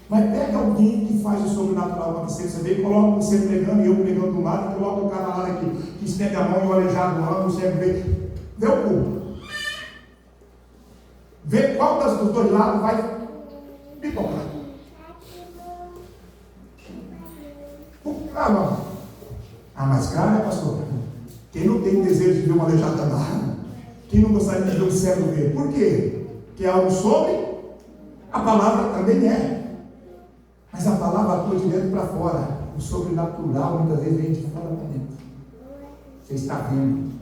mas pega alguém que faz o sobrenatural acontecer. Você vê e coloca você pregando e eu pregando do lado, e coloca o cara lá que estende a mão e o aleijado lá, não consegue ver. Vê o culto. Vê qual dos dois lados vai pipocar. Mas cara, pastor, quem não tem desejo de ver uma aleijada andar? Quem não gostaria de ver um cego ver? Por quê? Que é algo sobre? A palavra também é. Mas a palavra atua de dentro para fora. O sobrenatural muitas vezes vem de fora para dentro. Você está vendo?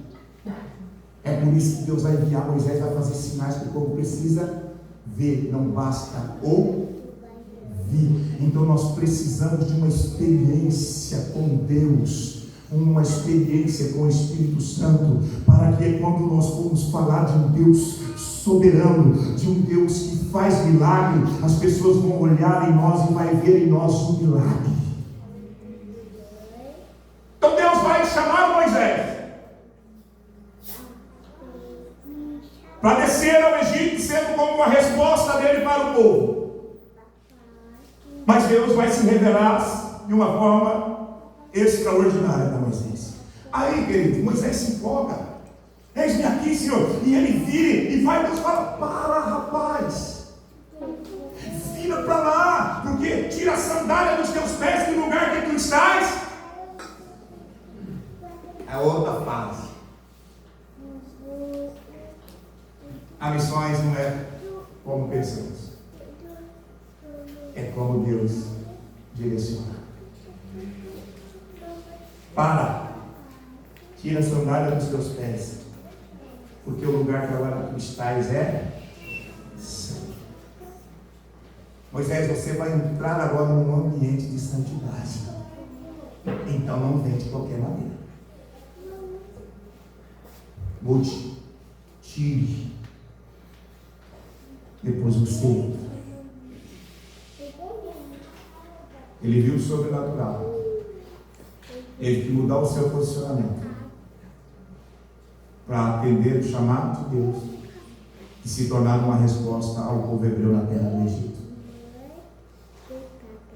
É por isso que Deus vai enviar Moisés, vai fazer sinais que o povo precisa ver, não basta ouvir. Então nós precisamos de uma experiência com Deus, uma experiência com o Espírito Santo, para que quando nós formos falar de um Deus soberano, de um Deus que faz milagre, as pessoas vão olhar em nós e vai ver em nós um milagre. Então Deus vai chamar Moisés para descer ao Egito, sendo como uma resposta dele para o povo. Mas Deus vai se revelar de uma forma extraordinária para Moisés. Aí, querido, Moisés se empolga. Eis-me aqui, Senhor. E ele vira e vai. Deus fala: para, rapaz, vira para lá, porque tira a sandália dos teus pés do lugar que tu estás. É outra fase. A missões não é como pensamos, é como Deus direciona. Para, tira a sandália dos teus pés, porque o lugar que agora tu estás é santo. Moisés, você vai entrar agora num ambiente de santidade. Então não vem de qualquer maneira. Mude, tire. Depois você entra. Ele viu o sobrenatural. Ele teve que mudar o seu posicionamento para atender o chamado de Deus e se tornar uma resposta ao povo hebreu na terra do Egito.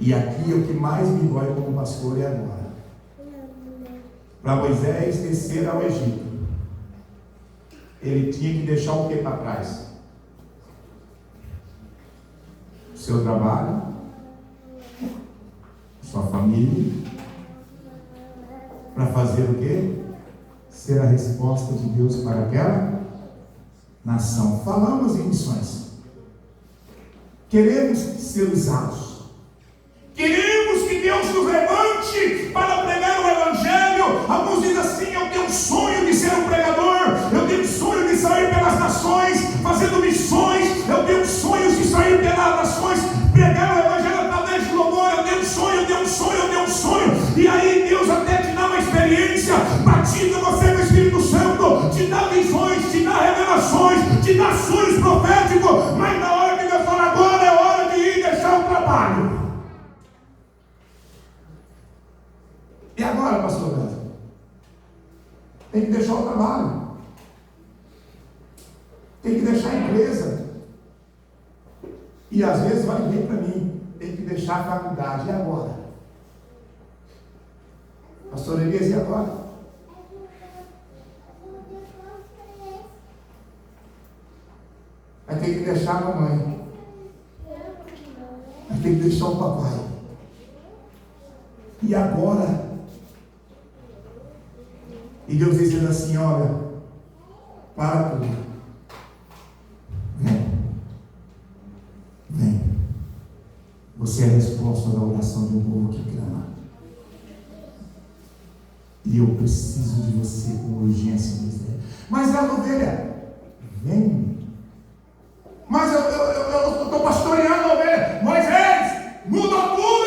E aqui o que mais me dói como pastor é agora. Para Moisés descer ao Egito, ele tinha que deixar o que para trás? O seu trabalho, sua família, para fazer o quê? ser a resposta de Deus para aquela nação. Falamos em missões. Queremos ser usados. Queremos que Deus nos levante para pregar o Evangelho. Alguns dizem assim: eu tenho um sonho de ser um pregador, eu tenho um sonho de sair pelas nações, fazendo missões, eu tenho sonhos de sair pelas nações, pregar o Evangelho através de louvor, eu tenho um sonho, eu tenho um sonho, eu tenho um sonho. E aí Deus até te dá uma experiência, batiza você com o Espírito Santo, te dá visões, te dá revelações, te dá sonhos proféticos, mas na hora que Deus fala, agora é hora de ir deixar o trabalho. E agora, pastor Beto? Tem que deixar o trabalho. Tem que deixar a empresa. E às vezes vai vir para mim, tem que deixar a faculdade. E agora? Pastor Elias, e agora? Vai ter que deixar a mamãe. Vai ter que deixar o papai. E agora? E Deus dizendo assim: olha, para tudo. Vem. Você é a resposta da oração de um povo que clama. E eu preciso de você com urgência, Moisés. Mas a ovelha, vem. Mas eu estou pastoreando a ovelha. Moisés, muda tudo.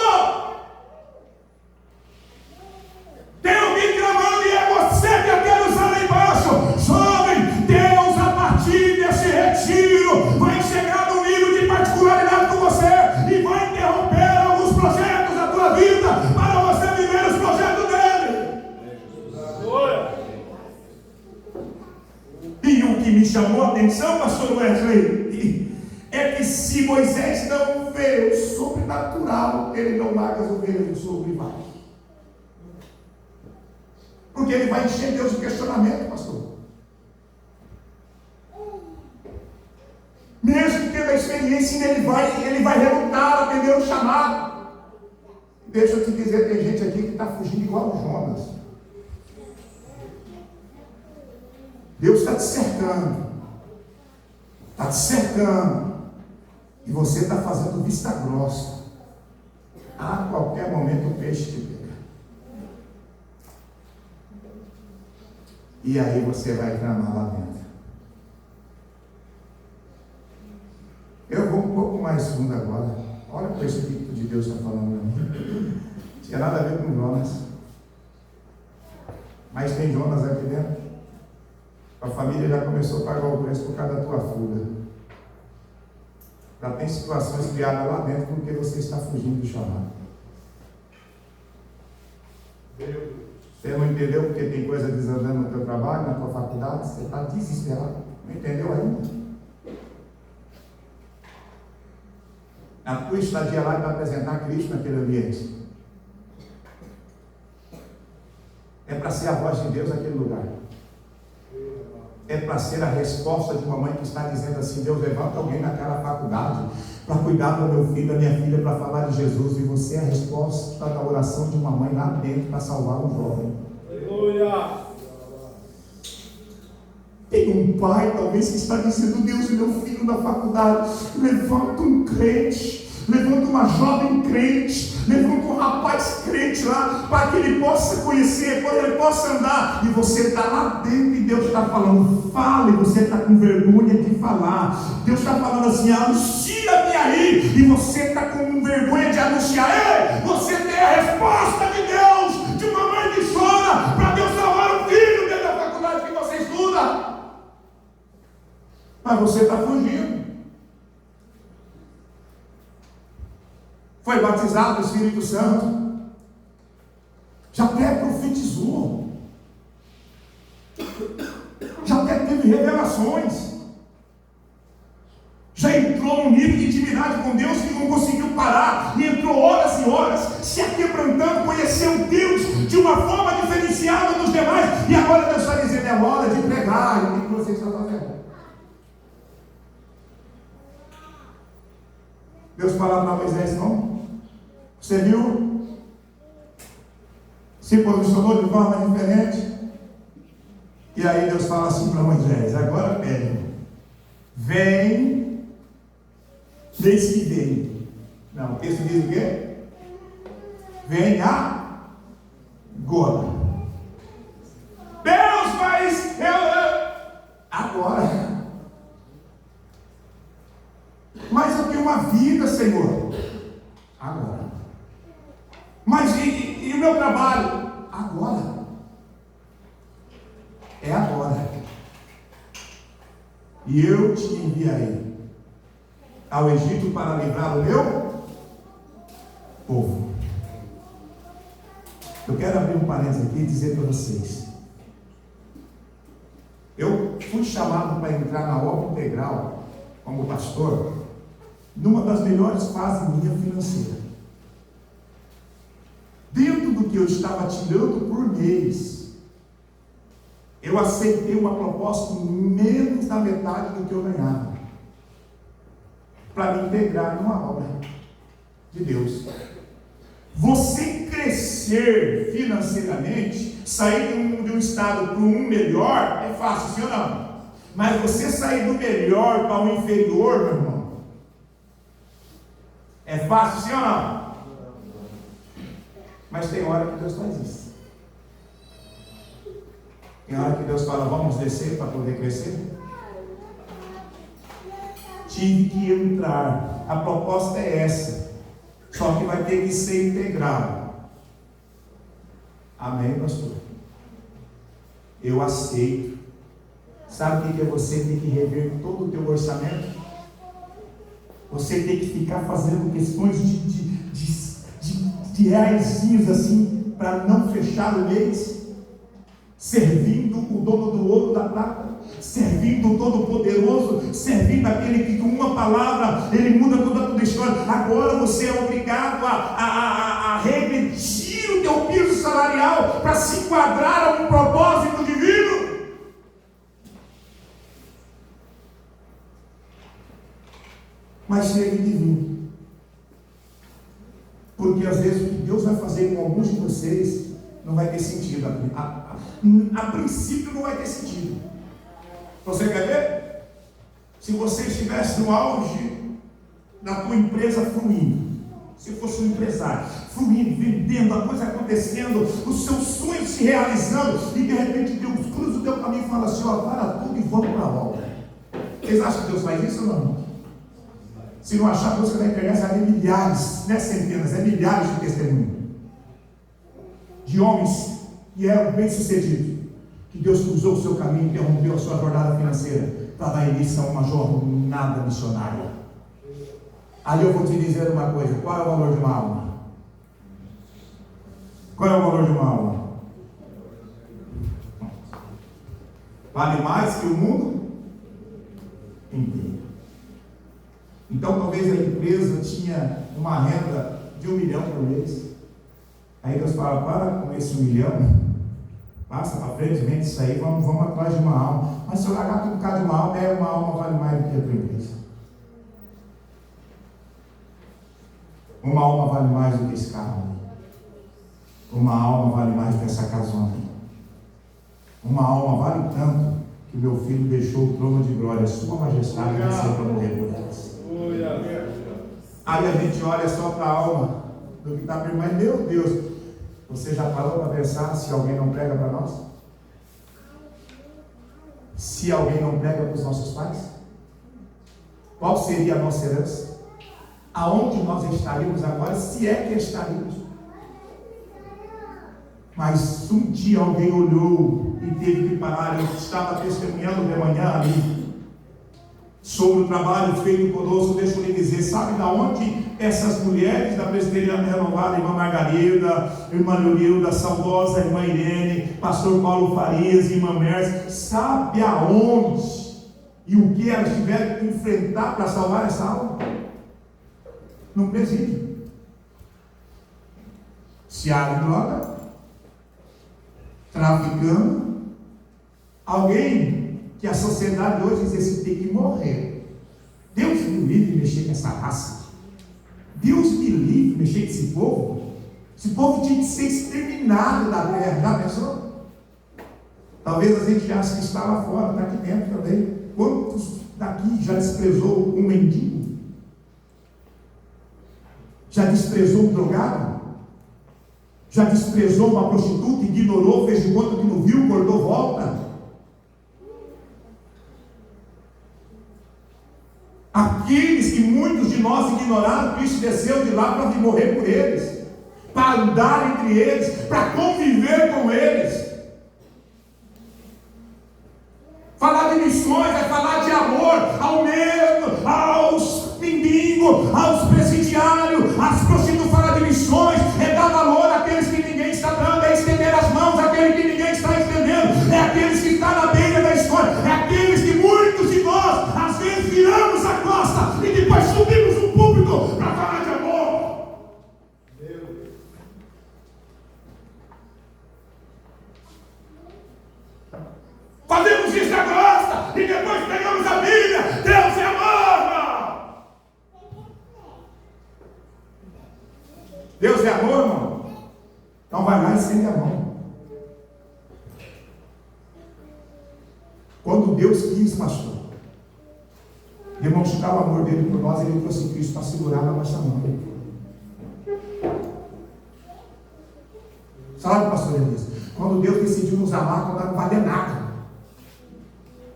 Tem alguém clamando e é você que eu quero usar lá embaixo. Jovem, Deus, a partir desse retiro, vai chegar num nível de particularidade com você e vai interromper alguns projetos da tua vida para você viver os projetos dele. E o que me chamou a atenção, pastor Wesley, é que se Moisés não vê o sobrenatural, ele não larga as ovelhas do sogro e vai. Porque ele vai encher Deus de questionamento, pastor. Mesmo tendo a experiência, ele vai relutar, atender o chamado. Deixa eu te dizer, tem gente aqui que está fugindo igual o Jonas. Deus está te cercando. Está te cercando. E você está fazendo vista grossa. A qualquer momento o peixe te pega. E aí você vai clamar lá dentro. Eu vou um pouco mais fundo agora. Olha o que o Espírito de Deus está falando para mim. Não tinha nada a ver com Jonas. Mas tem Jonas aqui dentro. A família já começou a pagar o preço por causa da tua fuga. Já tem situações criadas lá dentro porque você está fugindo do chamado. Você não entendeu porque tem coisa desandando no teu trabalho, na tua faculdade? Você está desesperado. Não entendeu ainda? A tua estadia lá é para apresentar Cristo naquele ambiente. É para ser a voz de Deus naquele lugar. É para ser a resposta de uma mãe que está dizendo assim: Deus, levanta alguém naquela faculdade para cuidar do meu filho, da minha filha, para falar de Jesus. E você é a resposta da oração de uma mãe lá dentro para salvar um jovem. Aleluia! Tem um pai talvez que está dizendo: Deus, meu filho na faculdade, levanta um crente, levanta uma jovem crente, levanta um rapaz crente lá, para que ele possa conhecer, para que ele possa andar. E você está lá dentro e Deus está falando: fala, e você está com vergonha de falar. Deus está falando assim: anuncia-me aí, e você está com vergonha de anunciar. Ei, você tem a resposta de Deus, de uma mãe que chora para Deus salvar o filho dentro da faculdade que você estuda. Mas você está fugindo. Foi batizado no Espírito Santo, já até profetizou, já até teve revelações, já entrou num nível de intimidade com Deus que não conseguiu parar, e entrou horas e horas se aquebrantando, conheceu Deus de uma forma diferenciada dos demais. E agora Deus está dizendo: é hora de pregar. E o que você está fazendo? Deus falava para Moisés: não. Você viu? Se posicionou de forma diferente. E aí Deus fala assim para Moisés: agora vem, eis que vem. Não, o texto diz o quê? Vem agora. Deus, mas agora. Mas eu tenho uma vida, Senhor. Agora. Mas e o meu trabalho? Agora. É agora. E eu te enviarei ao Egito para livrar o meu povo. Eu quero abrir um parênteses aqui e dizer para vocês. Eu fui chamado para entrar na obra integral como pastor numa das melhores fases minha financeira. Dentro do que eu estava tirando por mês, eu aceitei uma proposta menos da metade do que eu ganhava para me integrar numa obra de Deus. Você crescer financeiramente, sair de um estado para um melhor, é fácil, sim ou não? Mas você sair do melhor para o inferior, meu irmão, é fácil, sim ou não? Mas tem hora que Deus faz isso. Tem hora que Deus fala: vamos descer para poder crescer. Tive que entrar. A proposta é essa. Só que vai ter que ser integral. Amém, pastor? Eu aceito. Sabe o que é você ter que rever todo o teu orçamento? Você tem que ficar fazendo questões de reaisinhos assim, para não fechar o mês, servindo o dono do ouro, da prata, servindo o Todo-Poderoso, servindo aquele que com uma palavra ele muda toda a tua história. Agora você é obrigado a regredir o teu piso salarial para se enquadrar a um propósito divino. Mas chega divino. Porque às vezes o que Deus vai fazer com alguns de vocês não vai ter sentido. A princípio não vai ter sentido. Você quer ver? Se você estivesse no auge da tua empresa fluindo, se fosse um empresário fluindo, vendendo, a coisa acontecendo, os seus sonhos se realizando, e de repente Deus cruza o teu caminho e fala assim: ó, para tudo e vamos para a obra. Vocês acham que Deus faz isso ou não? Se não achar, busca na internet, vai ver milhares, não é centenas, é milhares de testemunhos de homens que eram bem-sucedidos, que Deus cruzou o seu caminho, interrompeu a sua jornada financeira para dar início a uma jornada missionária. Aí eu vou te dizer uma coisa: qual é o valor de uma alma? Qual é o valor de uma alma? Vale mais que o mundo inteiro. Então talvez a empresa tinha uma renda de 1 milhão por mês. Aí Deus fala: para com esse 1 milhão, passa para frente, vende isso aí, vamos atrás de uma alma. Mas se eu largar tudo por causa de uma alma vale mais do que a tua empresa. Uma alma vale mais do que esse carro. Uma alma vale mais do que essa casona. Uma alma vale tanto que meu filho deixou o trono de glória, sua majestade, desceu para morrer por elas. Aí a gente olha só para a alma do que está perto, mas meu Deus, você já parou para pensar se alguém não prega para nós? Se alguém não prega para os nossos pais? Qual seria a nossa herança? Aonde nós estaríamos agora, se é que estaríamos? Mas um dia alguém olhou e teve que parar. Eu estava testemunhando de manhã ali sobre o trabalho feito conosco. Deixa eu lhe dizer, sabe da onde essas mulheres da Presbiteriana Renovada, irmã Margarida, irmã Leonilda, saudosa irmã Irene, pastor Paulo Farias, irmã Merce, sabe aonde e o que elas tiveram que enfrentar para salvar essa alma? Num presídio. Se há droga, traficando, alguém que a sociedade hoje diz assim: tem que morrer. Deus me livre de mexer com essa raça. Deus me livre de mexer com esse povo. Esse povo tinha que ser exterminado da terra. Já pensou? Talvez a gente ache que está lá fora, está aqui dentro também. Quantos daqui já desprezou um mendigo? Já desprezou um drogado? Já desprezou uma prostituta, ignorou, fez de conta que não viu, cortou volta? Aqueles que muitos de nós ignoraram, Cristo desceu de lá para vir morrer por eles, para andar entre eles, para conviver com eles. Falar de missões é falar de amor ao negro, aos mendigos, aos presidiários, às prostitutas. Falar de missões é dar valor àqueles que ninguém está dando, é estender as mãos àqueles que ninguém está estendendo, é aqueles que estão na beira da história, é aqueles que muitos de nós às vezes viramos a costa e depois subimos no púlpito para falar de amor. Fazemos isso a costa e depois pegamos a Bíblia. Deus é amor, irmão. Deus é amor, irmão. Então vai lá e estende a mão. Quando Deus quis, pastor, demonstrar o amor dele por nós, ele trouxe Cristo para segurar na nossa mão. Sabe, pastor Elias? Quando Deus decidiu nos amar, quando não valia nada.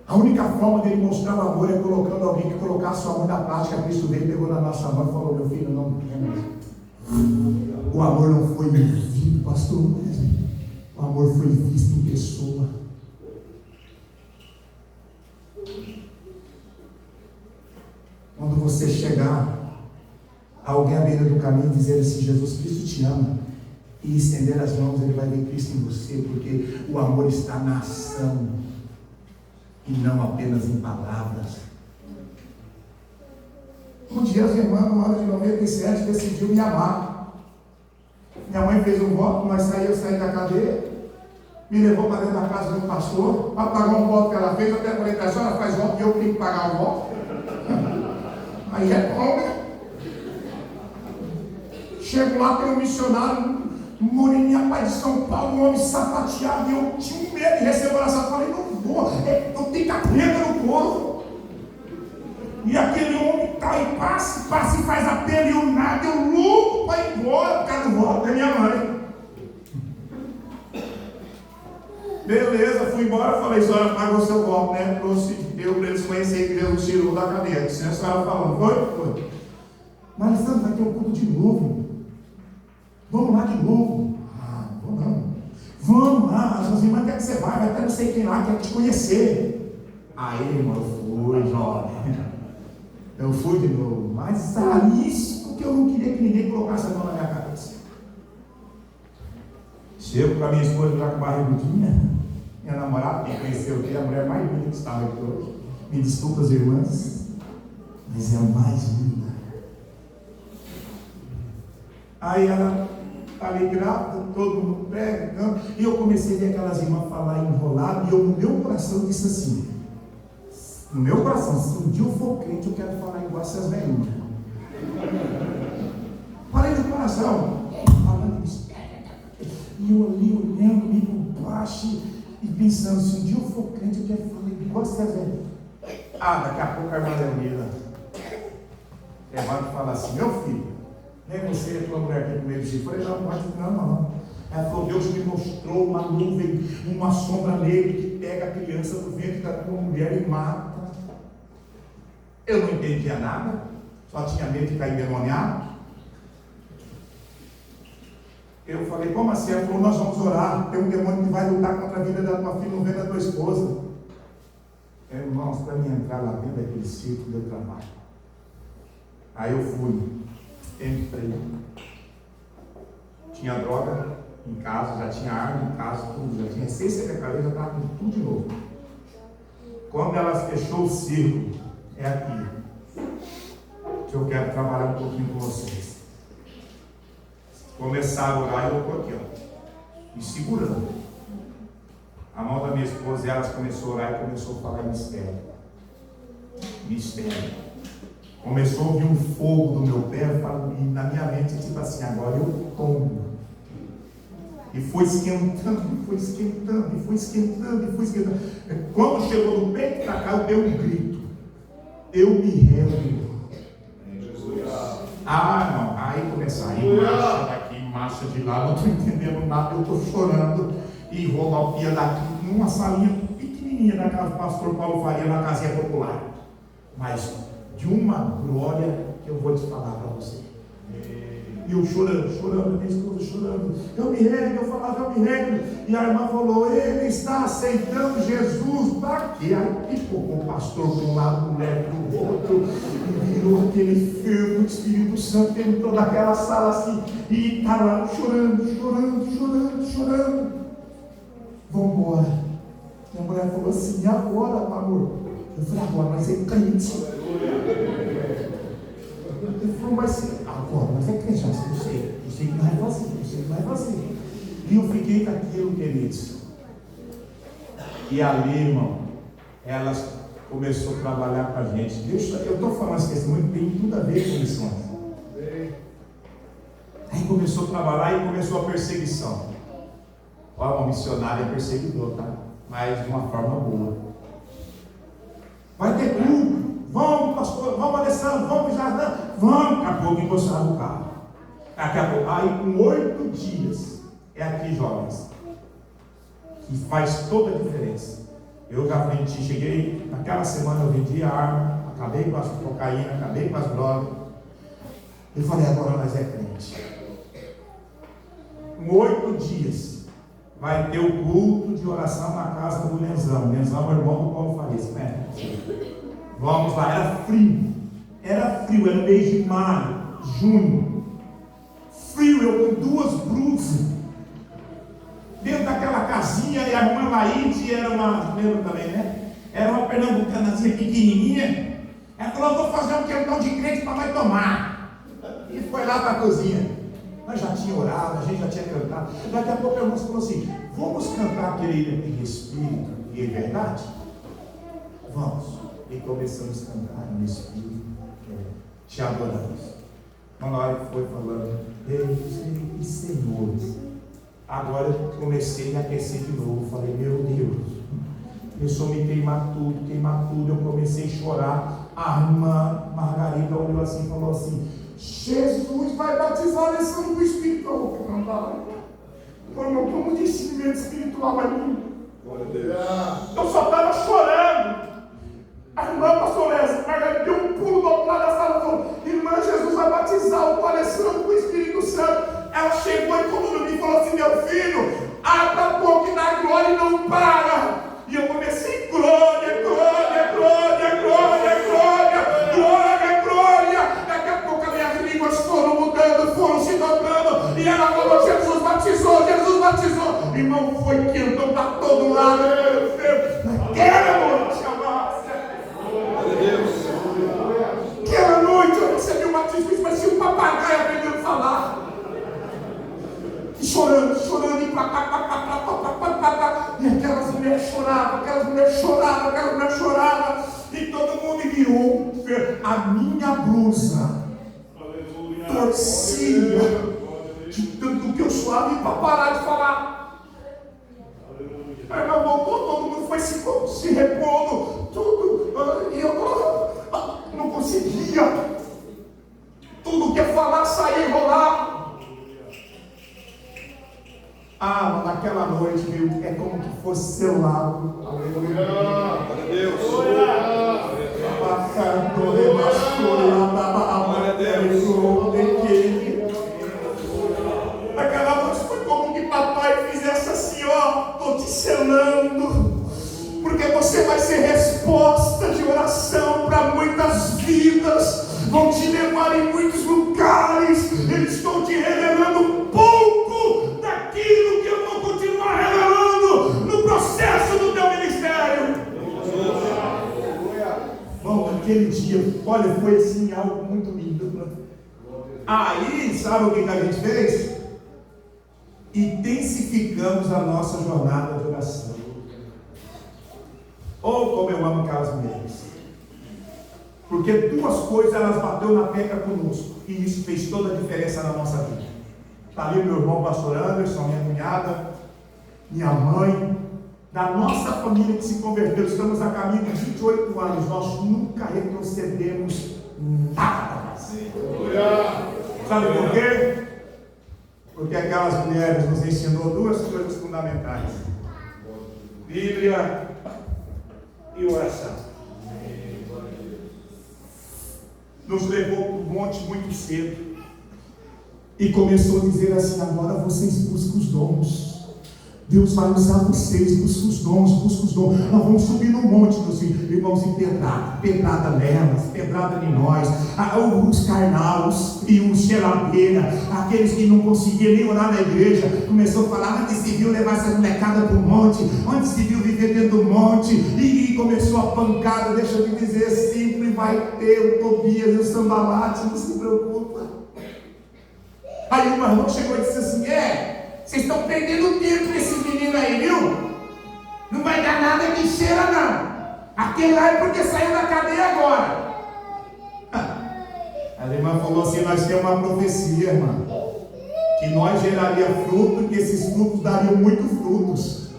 A única forma dele mostrar o amor é colocando alguém que colocasse o amor na prática. Cristo veio, pegou na nossa mão e falou: meu filho, não temas. O amor não foi visto, pastor. O amor foi visto em pessoa. Quando você chegar a alguém à beira do caminho e dizer assim: Jesus Cristo te ama, e estender as mãos, ele vai ver Cristo em você, porque o amor está na ação e não apenas em palavras. Um dia as irmãs, no ano de 97, decidiu me amar. Minha mãe fez um voto, eu saí da cadeia, me levou para dentro da casa do pastor, para pagar um voto que ela fez. Eu até falei para a senhora: faz voto e eu tenho que pagar o voto. Aí é bom, né? Chego lá, tem um missionário, moreninha, pai de São Paulo, um homem sapateado, e eu tinha medo de receber oração. Eu falei: não vou, eu tenho capeta no corpo. E aquele homem tá e passa e faz apelo, e eu nada, eu louco para ir embora, por causa do voto da minha mãe. Beleza, fui embora, falei: senhora pagou seu voto, né? Trouxe, deu para eles conhecerem que Deus tirou da cadeia. Disse a senhora falando: foi. Mas Alessandro, vai ter um culto de novo. Vamos lá de novo. Vou não. Vamos lá, as irmãs querem que você vai até não sei quem lá quer te conhecer. Aí, irmão, eu fui, jovem. Eu fui de novo. Mas isso porque eu não queria que ninguém colocasse a mão na minha cabeça. Chego com a minha esposa já com barrigudinha. Minha namorada, quem conheceu aqui, a mulher mais linda que estava aqui hoje. Me desculpa as irmãs, mas é a mais linda. Aí ela ali grávida, todo mundo prega, canta, e eu comecei a ver aquelas irmãs falar enrolado, e eu no meu coração disse assim, no meu coração: se um dia eu for crente, eu quero falar igual essas velhinhas. Falei no coração, falando isso, e eu ali olhando, meio por baixo, e pensando: se um dia eu for crente, eu quero falar igual essas velhinhas. Daqui a pouco a irmã Leonila levanta e fala assim: meu filho, nem você e a tua mulher aqui comigo. Eu falei: não. Ela falou: Deus me mostrou uma nuvem, uma sombra negra que pega a criança do ventre da tua mulher e mata. Eu não entendia nada, só tinha medo de cair endemoniado. Eu falei: como assim? Ela falou: nós vamos orar. Tem um demônio que vai lutar contra a vida da tua filha, não vem da tua esposa. Irmãos, para mim entrar lá dentro daquele círculo deu trabalho. Aí eu fui. Entrei, tinha droga em casa, já tinha arma em casa, tudo, já tinha 6 secretarias, já estava com tudo de novo. Quando ela fechou o círculo, é aqui que eu quero trabalhar um pouquinho com vocês. Começaram a orar e eu estou aqui, me segurando. A mão da minha esposa, e ela começou a orar e começou a falar em mistério. Começou a vir um fogo do meu pé, e na minha mente, tipo assim: agora eu tombo. E foi esquentando, e foi esquentando, e foi esquentando, e foi esquentando. Quando chegou no peito da cá, eu dei um grito. Eu me rendo. Não. Aí começar. Aí marcha daqui, marcha de lá, não estou entendendo nada, eu estou chorando. E rodopia daqui, numa salinha pequenininha da casa do pastor Paulo Faria, na casinha popular. Mas de uma glória que eu vou te falar para você. E eu chorando, minha esposa chorando. Eu me rendo, eu falava, eu me rendo. E a irmã falou, ele está aceitando Jesus. Para quê? Aí pipou o pastor para um lado, mulher para o outro. E virou aquele fervo, o Espírito Santo entrou naquela sala assim. E está lá chorando. Vamos embora. E a mulher falou assim, e agora, amor? Eu falei, agora vai ser crente. Ele falou, mas agora, mas é crente, eu sei que não vai fazer, E eu fiquei com aquilo, queridos. E ali, irmão, elas começou a trabalhar com a gente. Eu estou falando esse testemunho, tem tudo a ver com missões. Aí começou a trabalhar e começou a perseguição. Olha, uma missionária é perseguidor, tá? Mas de uma forma boa. Vai ter culto. Vamos, pastor, vamos, Alessandro, vamos, Jardim, vamos. Daqui a pouco encostaram o carro. Daqui a pouco, aí com 8 dias, é aqui, jovens, que faz toda a diferença. Eu já vendi, cheguei, naquela semana eu vendi a arma, acabei com a cocaína, acabei com as drogas. Eu falei, agora nós é crente. Com 8 dias, vai ter o culto de oração na casa do Lenzão. O Lenzão é o irmão do Paulo Faria, né? Vamos lá, era frio, era mês de maio, junho, frio, eu com 2 blusas, dentro daquela casinha, e a irmã Laíde era uma, lembra também, né? Era uma pernambucanazinha pequenininha. Ela falou, eu vou fazer um quentão de crente para nós tomar. E foi lá para a cozinha. Nós já tínhamos orado, a gente já tinha cantado. Daqui a pouco a irmã falou assim, vamos cantar aquele em espírito e em verdade? Vamos. E começamos a cantar no Espírito, te adoramos. Uma hora que foi falando, Deus e Senhor, agora eu comecei a me aquecer de novo. Falei, meu Deus, começou a me queimar tudo. Eu comecei a chorar. A irmã Margarida olhou assim e falou assim, Jesus vai batizar a Alessandro do Espírito. Eu vou cantar. Como discernimento espiritual é muito. Eu só estava chorando. A irmã pastor Margarida deu um pulo do outro lado da sala e falou, irmã, Jesus vai batizar o Alessandro com o Espírito Santo. Ela chegou e colou em mim e falou assim, meu filho, abra a boca e dá glória e não para. E eu comecei, glória. Daqui a pouco as minhas línguas foram mudando, foram se dobrando. E ela falou, Jesus batizou. Irmão, foi quentão para todo lado. Naquela noite, aquela noite eu recebi um batismo, isso parecia um papagaio aprendendo a falar. E chorando, e e aquelas mulheres choravam, e todo mundo virou a minha blusa. Torcia de tanto que eu chorava e para parar de falar. Aí meu voltou, todo mundo foi se repondo, tudo, e eu não conseguia. Tudo que ia falar saía enrolado. Naquela noite, viu, é como que fosse selado. Aleluia. Glória a Deus. Aquela noite foi como que papai fizesse assim, estou te selando, porque você vai ser resposta de oração para muitas vidas, vão te levar em muitos lugares. Eu estou te revelando um pouco daquilo que eu vou continuar revelando no processo do teu ministério. Bom, naquele dia, olha, foi assim algo muito lindo. Aí, sabe o que a gente fez? Intensificamos a nossa jornada de oração. Como eu amo aquelas mulheres. Porque 2 coisas elas bateu na peca conosco. E isso fez toda a diferença na nossa vida. Está ali meu irmão pastor Anderson, minha cunhada, minha mãe, da nossa família que se converteu. Estamos a caminho de 28 anos. Nós nunca retrocedemos nada. Sabe por quê? Porque aquelas mulheres nos ensinou duas coisas fundamentais: Bíblia e oração. Nos levou para o monte muito cedo e começou a dizer assim: agora vocês buscam os dons. Deus vai usar vocês, busca os dons, busca os dons. Nós vamos subir no monte, meus irmãos, e pedrada nelas, pedrada em nós, os carnal, os frios, os geladeira, aqueles que não conseguiam nem orar na igreja, começou a falar: onde se viu levar essa molecada para o monte, onde se viu viver dentro do monte, e começou a pancada. Deixa eu te dizer, sempre vai ter o Tobias e o Sambalate, não se preocupa. Aí uma irmã chegou e disse assim: vocês estão perdendo tempo com esses meninos aí, viu? Não vai dar nada de cheira, não. Aquele lá é porque saiu da cadeia agora. A irmã falou assim: nós temos uma profecia, irmã, que nós geraria fruto, que esses frutos dariam muitos frutos.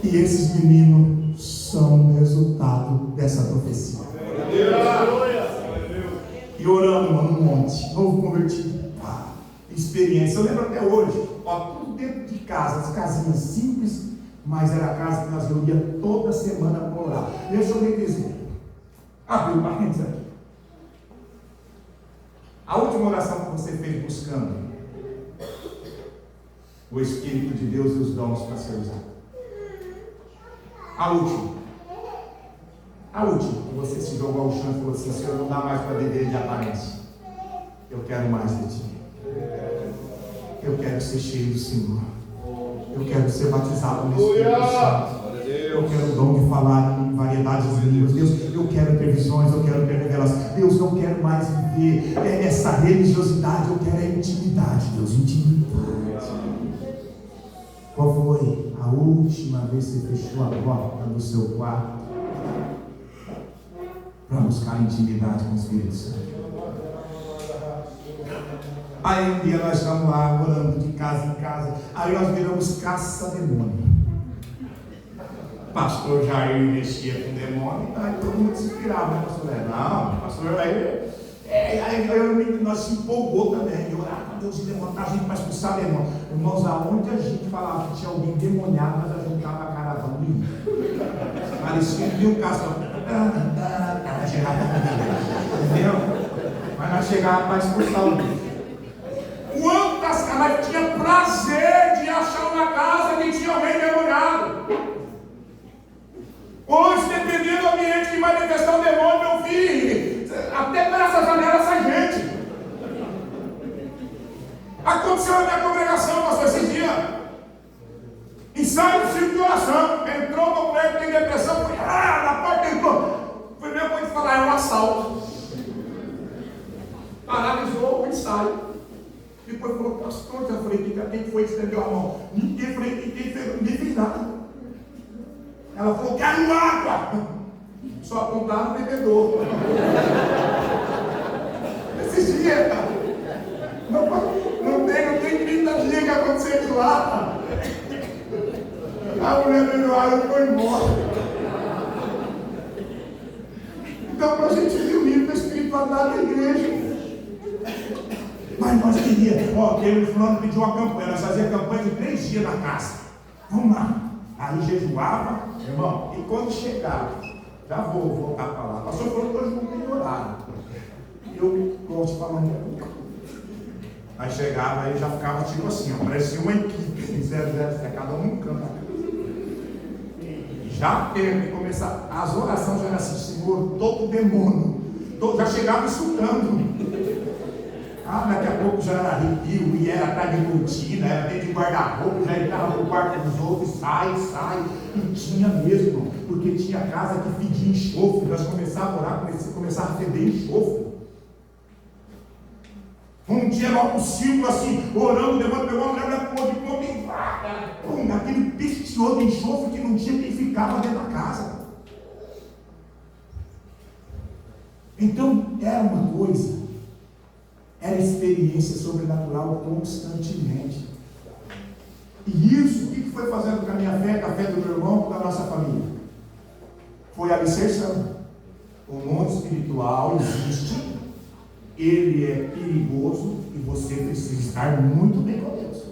E esses meninos são resultado dessa profecia. E orando, irmão, no monte, novo convertido. Experiência, eu lembro até hoje, tudo dentro de casa, as casinhas simples, mas era a casa que nós reuníamos toda semana para orar. Deixa eu lhe dizer, abriu o parênteses aqui. A última oração que você fez buscando o Espírito de Deus e os dons para ser usado. A última que você se jogou ao chão e falou assim: Senhor, não dá mais para viver de aparência, eu quero mais de Ti. Eu quero ser cheio do Senhor. Eu quero ser batizado no Espírito Santo. Eu quero o dom de falar em variedades de línguas. Deus, eu quero ter visões, eu quero ter revelações. Deus, não quero mais viver essa religiosidade. Eu quero a intimidade, Deus, intimidade. Qual foi a última vez que você fechou a porta do seu quarto para buscar intimidade com o Espírito Santo? Aí um dia nós estamos lá orando de casa em casa. Aí nós viramos caça-demônio. Pastor Jair mexia com demônio, aí todo mundo se inspirava, né, pastor? Não, pastor aí nós se empolgou também, e orava para Deus e demônio, a gente para expulsar demônio. Irmãos, aonde a gente falava que tinha alguém demoniado, nós ajuntava a caravana e ia. Parecia que um caça, entendeu? Mas nós chegávamos para expulsar o bicho. Quantas caras tinha prazer de achar uma casa que tinha alguém demoniado? Hoje, dependendo do ambiente que vai manifestar o demônio, meu filho, até por essa janela sai gente. Aconteceu na minha congregação, pastor, esse dia. Ensaio do círculo de oração. Entrou no prédio, tem depressão, foi na porta entrou. Primeiro coisa que falar é um assalto. Paralisou o ensaio. Depois falou: pastor, eu falei: quem foi que estendeu a mão? Ninguém fez nada. Ela falou: quero água. Só apontaram no bebedor. Esses dias, não tem 30 dias que aconteceu de lá. A mulher bebeu água e foi embora. Então, para a gente ver o nível da espiritualidade da igreja. Mas nós queríamos, aquele fulano pediu uma campanha, nós fazíamos campanha de 3 dias na casa. Vamos lá. Aí jejuava, irmão, e quando chegava, já vou voltar para lá. Pastor falou que hoje não tem horário. Eu gosto de falar muito. Aí chegava, aí já ficava tipo assim, parecia uma equipe, 0, cada um num canto. Já teve que começar, as orações já eram assim: Senhor, todo demônio, já chegava insultando. Daqui a pouco já era arrepio, e era atrás de cortina, era dentro de guarda-roupa, já entrava no quarto dos outros, sai, e tinha mesmo, porque tinha casa que pedia enxofre. Nós começávamos a orar, começava a feder enxofre. Um dia logo o círculo assim, orando, demônio pegou uma mulher com o de aquele pesteou de enxofre que não tinha quem ficava dentro da casa. Então era uma coisa Era experiência sobrenatural constantemente. E isso, o que foi fazendo com a minha fé, com a fé do meu irmão, com a nossa família? Foi alicerçando. O mundo espiritual existe, ele é perigoso e você precisa estar muito bem com Deus.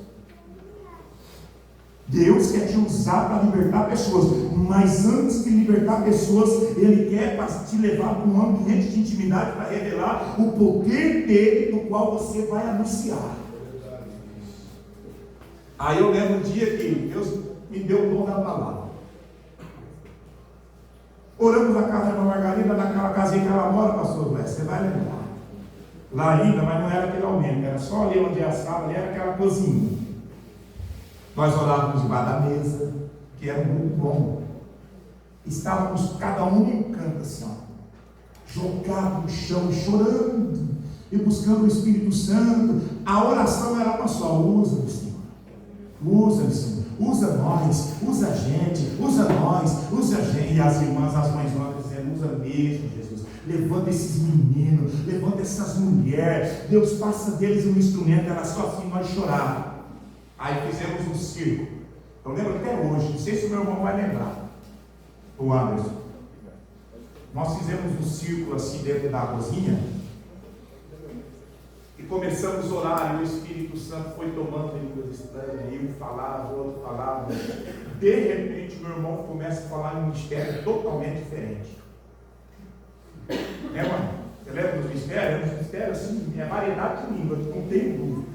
Deus quer te usar para libertar pessoas, mas antes de libertar pessoas, Ele quer te levar para um ambiente de intimidade para revelar o poder dele, no qual você vai anunciar. Aí eu lembro um dia que Deus me deu o dom da palavra. Oramos na casa da irmã Margarida, naquela casinha que ela mora, pastor Wes, você vai lembrar. Lá ainda, mas não era aquele aumento, era só ali onde é a sala, ali era aquela cozinha. Nós orávamos debaixo da mesa, que era muito bom. Estávamos cada um em um canto assim, ó, jogado no chão, chorando e buscando o Espírito Santo. A oração era uma só: usa-me, Senhor, usa-me, Senhor, usa nós, usa a gente, usa nós, usa a gente. E as irmãs, as mães nossas dizendo: usa mesmo, Jesus, levanta esses meninos, levanta essas mulheres, Deus passa deles um instrumento. Era só assim, nós chorávamos. Aí fizemos um circo. Eu lembro até hoje, não sei se o meu irmão vai lembrar, o Anderson. Nós fizemos um círculo assim dentro da cozinha e começamos a orar, e o Espírito Santo foi tomando línguas estranhas, e um falava, o outro falava. De repente, meu irmão começa a falar em um mistério totalmente diferente. Né, mãe? Você lembra dos mistérios? É um mistério assim, é variedade de línguas, não tem dúvida.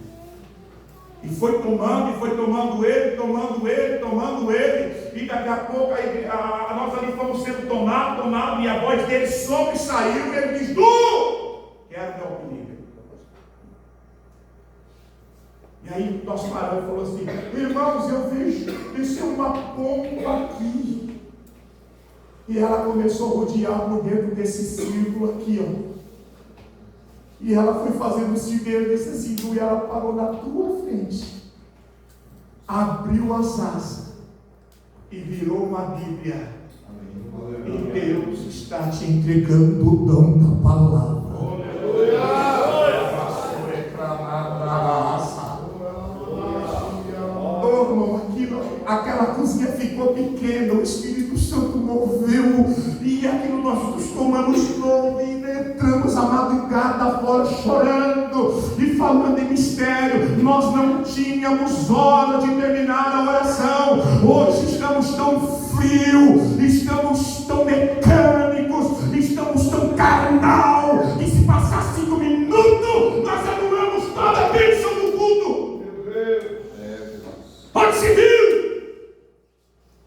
E foi tomando ele, e daqui a pouco nós ali fomos sendo tomados, e a voz dele sobressaiu, e ele diz: que era o meu apelido. E aí nós paramos e falamos assim: irmãos, eu vejo descer uma pomba aqui. E ela começou a rodear por dentro desse círculo aqui, ó. E ela foi fazendo o círculo desse círculo, e ela parou na tua frente, abriu as asas e virou uma Bíblia. E Deus está te entregando o dom da palavra. Oh, irmão, aquela cozinha ficou pequena, o Espírito Santo moveu, e aquilo nós tomamos novo, e entramos a madrugada fora chorando e falando em mistério. Nós não tínhamos hora de terminar a oração. Hoje estamos tão frios, estamos tão mecânicos, estamos tão carnal, que se passar 5 minutos nós anulamos toda a bênção do culto. Onde se viu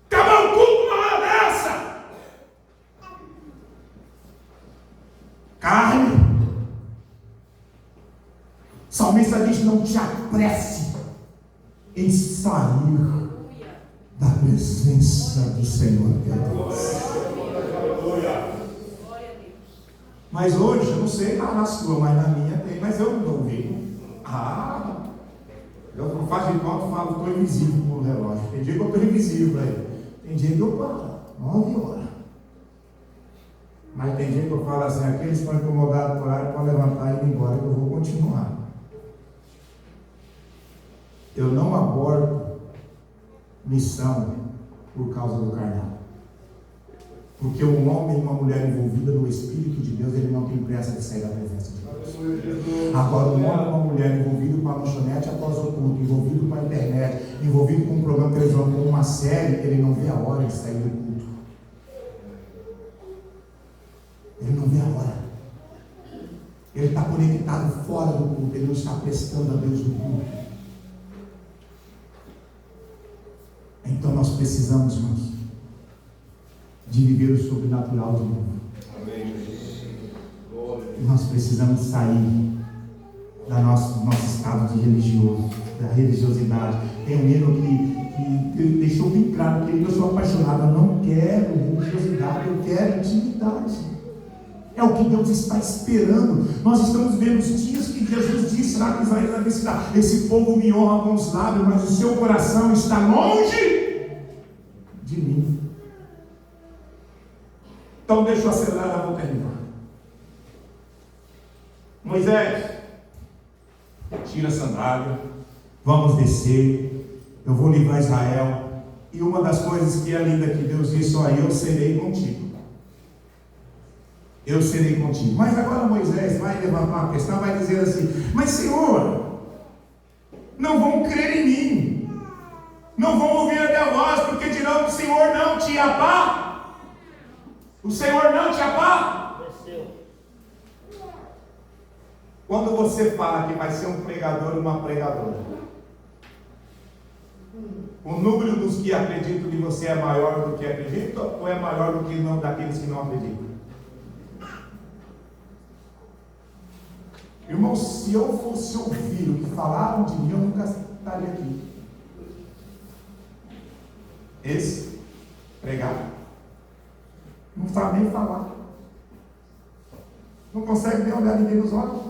acabar o culto uma hora dessa? Carne. O salmista diz: não te apresse em sair da presença do Senhor Deus. Mas hoje, eu não sei na sua, mas na minha tem, mas eu não estou ouvindo. Eu não faço de conta, falo que estou invisível no relógio. Tem dia que eu estou invisível para ele. Tem dia que eu paro, 9 horas. Mas tem dia que eu falo assim: aqueles que estão incomodados por horário podem levantar e ir embora, que eu vou continuar. Eu não abordo missão por causa do carnal. Porque um homem e uma mulher envolvida no Espírito de Deus, ele não tem pressa de sair da presença de Deus. Agora, um homem e uma mulher envolvido com a lanchonete após o culto, envolvido com a internet, envolvido com um programa de televisão, com uma série, ele não vê a hora de sair do culto. Ele não vê a hora. Ele está conectado fora do culto, ele não está prestando a Deus no culto. Então nós precisamos, irmãos, de viver o sobrenatural de novo. Amém. Nós precisamos sair do nosso estado de religioso, da religiosidade. Tem um hino que deixou bem claro que eu sou apaixonado. Eu não quero religiosidade, eu quero intimidade. É o que Deus está esperando. Nós estamos vendo os dias que Jesus disse lá que Israel vai visitar: esse povo me honra com os lábios, mas o seu coração está longe de mim. Então deixa eu acelerar, eu vou terminar. Moisés, tira a sandália, vamos descer, eu vou livrar Israel. E uma das coisas que é linda que Deus disse: ó, eu serei contigo. Eu serei contigo. Mas agora Moisés vai levantar uma questão, vai dizer assim: mas Senhor, não vão crer em mim, não vão ouvir a minha voz, porque dirão que o Senhor não te apá. O Senhor não te apá. Quando você fala que vai ser um pregador ou uma pregadora, o número dos que acreditam que você é maior do que acredita, ou é maior do que não daqueles que não acreditam? Irmão, se eu fosse ouvir o que falaram de mim, eu nunca estaria aqui. Esse pregar não sabe nem falar, não consegue nem olhar ninguém nos olhos.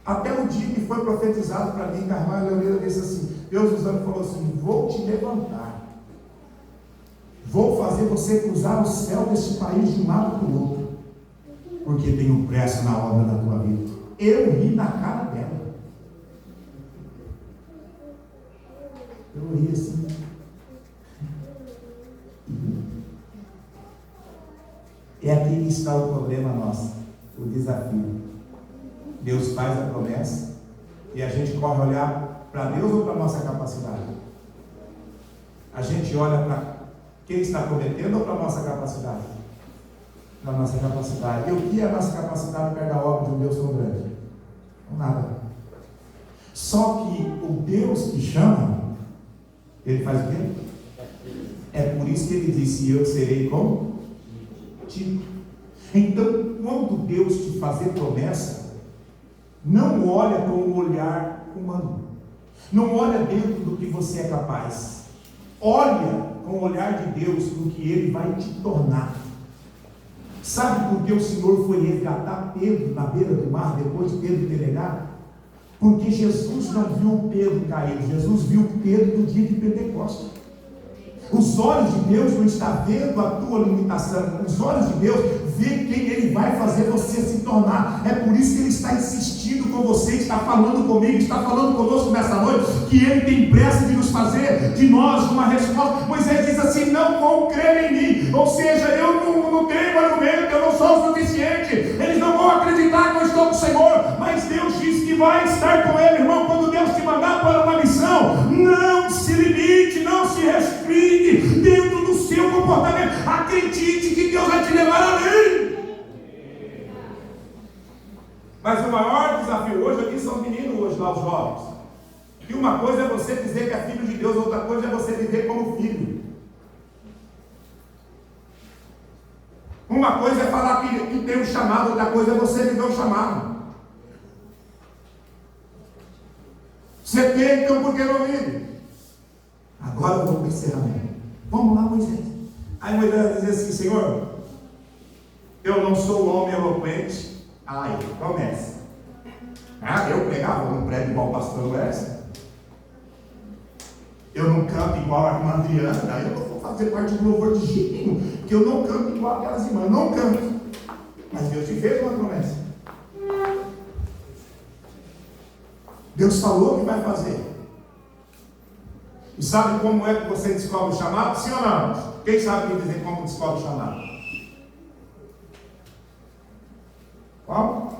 Até o dia que foi profetizado para mim, Carvalho Leoneira disse assim: Deus usando falou assim: vou te levantar, vou fazer você cruzar o céu deste país de um lado para o outro, porque tenho pressa na obra da tua vida. Eu ri na cara dela, eu ri assim. É aqui que está o problema nosso, o desafio. Deus faz a promessa e a gente corre olhar para Deus ou para a nossa capacidade? A gente olha para quem está prometendo ou para a nossa capacidade? Para a nossa capacidade. E o que é a nossa capacidade perto da obra de um Deus tão grande? Não, nada. Só que o Deus que chama, Ele faz o quê? É por isso que Ele disse: eu serei contigo. Então, quando Deus te fazer promessa, não olha com o olhar humano, não olha dentro do que você é capaz, olha com o olhar de Deus no que Ele vai te tornar. Sabe por que o Senhor foi resgatar Pedro na beira do mar, depois de Pedro ter negado? Porque Jesus não viu Pedro caído, Jesus viu Pedro no dia de Pentecostes. Os olhos de Deus não estão vendo a tua limitação, os olhos de Deus vê quem Ele vai fazer você se tornar. É por isso que Ele está insistindo com você, está falando comigo, está falando conosco nessa noite, que Ele tem pressa de nos fazer de nós uma resposta. Moisés diz assim: não vão crer em mim, ou seja, eu não tenho argumento, eu não sou o suficiente, eles não vão acreditar que eu estou com o Senhor. Mas Deus diz que vai estar com ele. Irmão, quando Deus te mandar para uma missão, não se limite, não se restringe dentro do seu comportamento. Acredite que Deus vai te levar além. Mas o maior desafio hoje aqui são os meninos hoje lá, os jovens. Que uma coisa é você dizer que é filho de Deus, outra coisa é você viver como filho. Uma coisa é falar que tem um chamado, outra coisa é você viver o chamado. Você tem, então por que não vive? Agora eu vou para o encerramento. Vamos lá, Moisés. Aí Moisés diz assim: Senhor, eu não sou um homem eloquente. Aí, promessa. Eu pregava, eu não prego igual o pastor Wes. Eu não canto igual a irmã Adriana. Eu não vou fazer parte do louvor de jeito nenhum, porque eu não canto igual aquelas irmãs. Não canto. Mas Deus te fez uma promessa. Deus falou que vai fazer. E sabe como é que você descobre o chamado? Sim ou não? Quem sabe me dizer como descobre o chamado? Como?